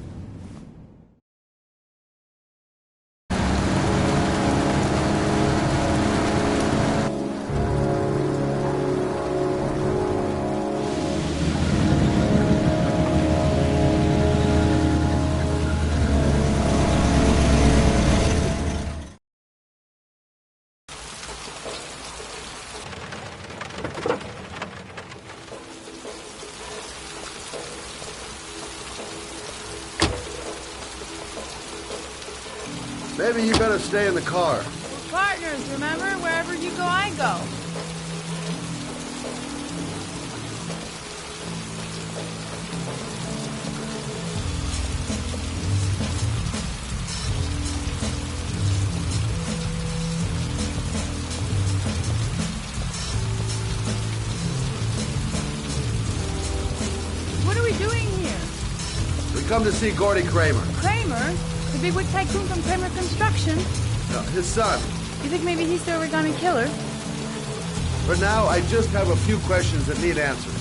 Maybe you better stay in the car. We're partners, remember? Wherever you go, I go. What are we doing here? We come to see Gordy Kramer. Kramer? The bigwig tycoon from Kramer Construction? No, his son. You think maybe he's the origami killer? For now, I just have a few questions that need answers.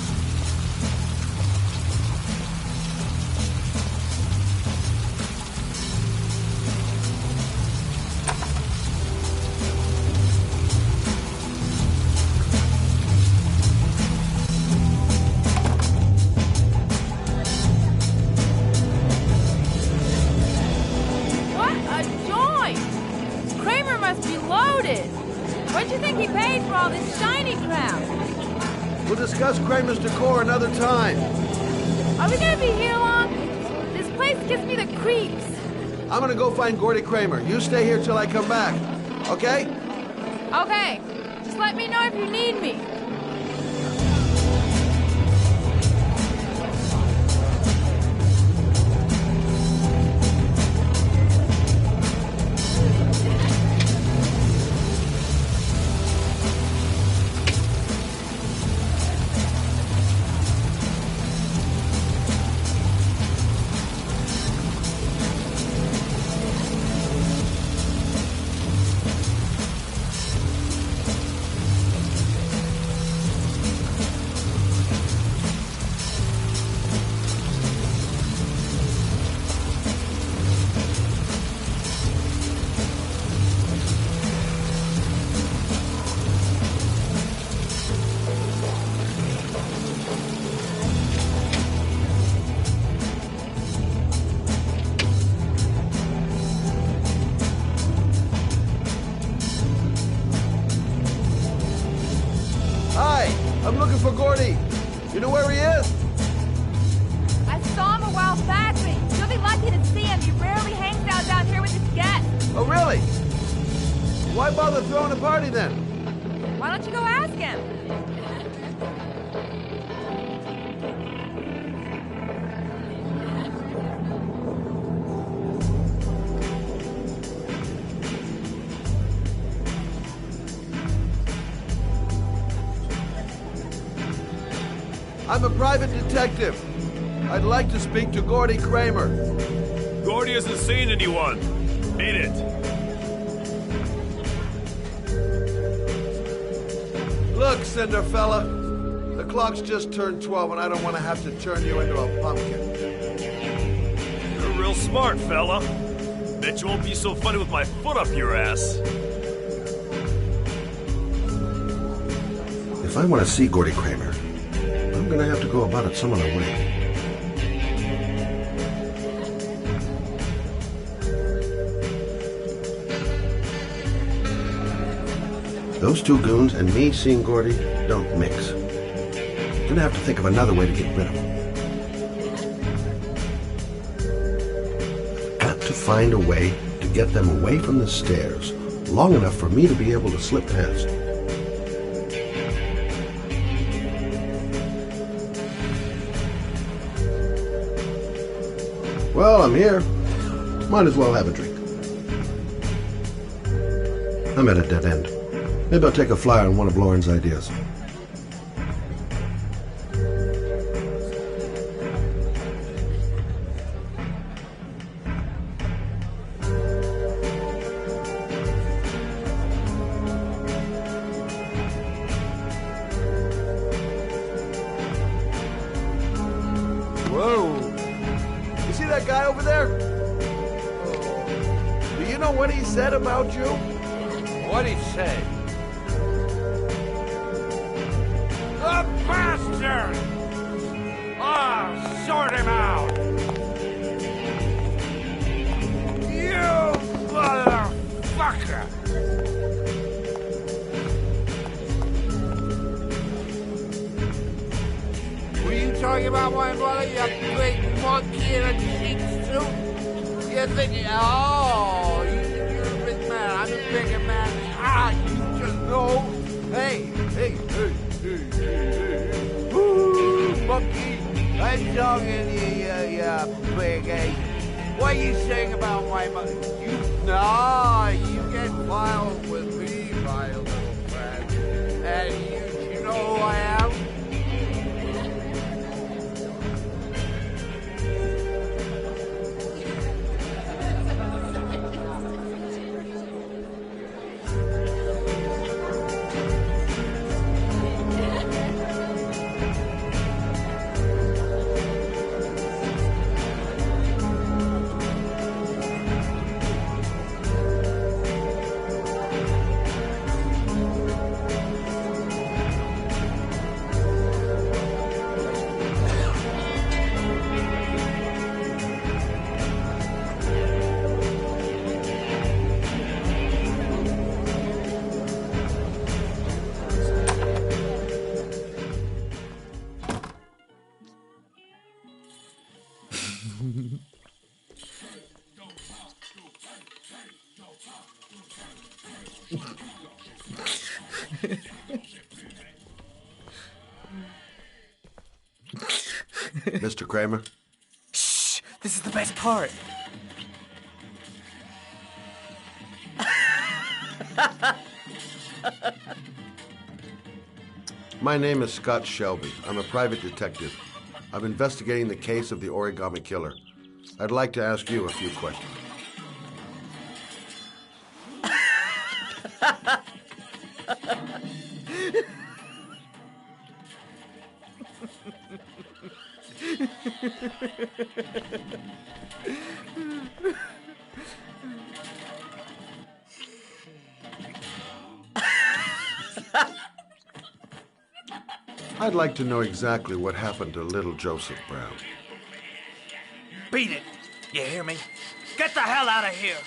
We'll discuss Kramer's decor another time. Are we gonna be here long? This place gives me the creeps. I'm gonna go find Gordy Kramer. You stay here till I come back, okay? Okay. Just let me know if you need me. Oh, really? Why bother throwing a party then? Why don't you go ask him? I'm a private detective. I'd like to speak to Gordy Kramer. Gordy hasn't seen anyone. Beat it. Look, Cinderfella, the clock's just turned 12 and I don't want to have to turn you into a pumpkin. You're real smart, fella. Bet you won't be so funny with my foot up your ass. If I want to see Gordy Kramer, I'm gonna have to go about it some other way. Those two goons and me seeing Gordy don't mix. Gonna have to think of another way to get rid of him. Got to find a way to get them away from the stairs long enough for me to be able to slip past. Well, I'm here. Might as well have a drink. I'm at a dead end. Maybe I'll take a flyer on one of Lauren's ideas. Whoa! You see that guy over there? Do you know what he said about you? What'd he say? The bastard! Ah, sort him out! You motherfucker! Were you talking about my brother, you big monkey in a sheep suit? You think, oh, you think you're a big man. I'm a bigger man. Ah, you just know. Hey. Ooh, monkey. I'm talking to you big ape. What are you saying about my mother? You get wild with me, my little friend. And you know who I am? Mr. Kramer? Shh! This is the best part. My name is Scott Shelby. I'm a private detective. I'm investigating the case of the Origami Killer. I'd like to ask you a few questions. I'd like to know exactly what happened to little Joseph Brown. Beat it! You hear me? Get the hell out of here!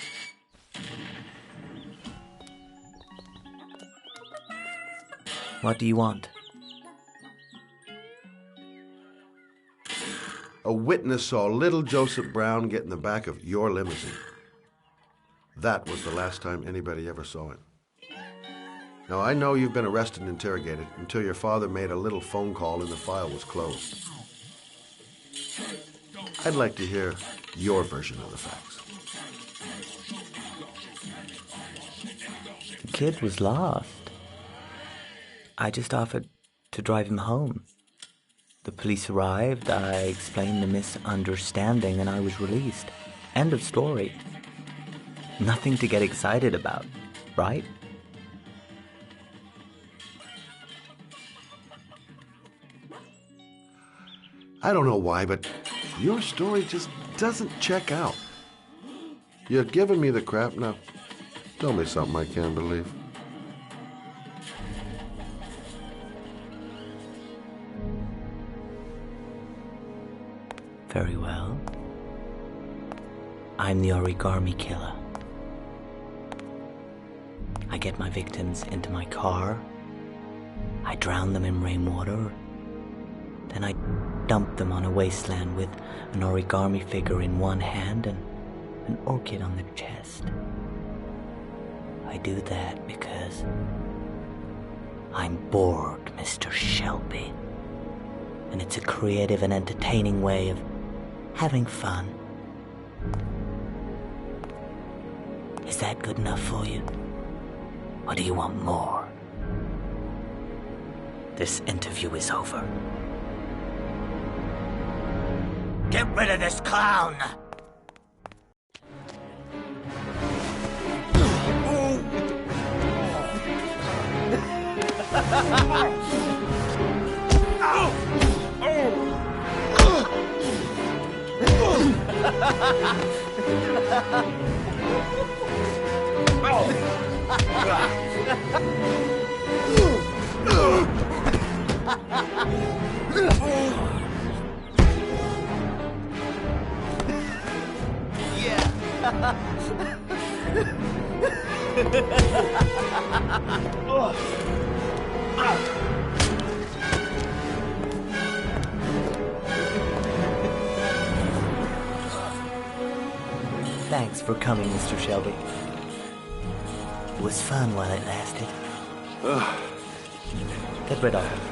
What do you want? A witness saw little Joseph Brown get in the back of your limousine. That was the last time anybody ever saw it. Now, I know you've been arrested and interrogated until your father made a little phone call and the file was closed. I'd like to hear your version of the facts. The kid was lost. I just offered to drive him home. The police arrived, I explained the misunderstanding, and I was released. End of story. Nothing to get excited about, right? I don't know why, but your story just doesn't check out. You're giving me the crap now. Tell me something I can't believe. Very well. I'm the origami killer. I get my victims into my car. I drown them in rainwater. Then I dump them on a wasteland with an origami figure in one hand and an orchid on the chest. I do that because I'm bored, Mr. Shelby. And it's a creative and entertaining way of having fun. Is that good enough for you? Or do you want more? This interview is over. Get rid of this clown! Thanks for coming, Mr. Shelby. It was fun while it lasted. Get rid of him.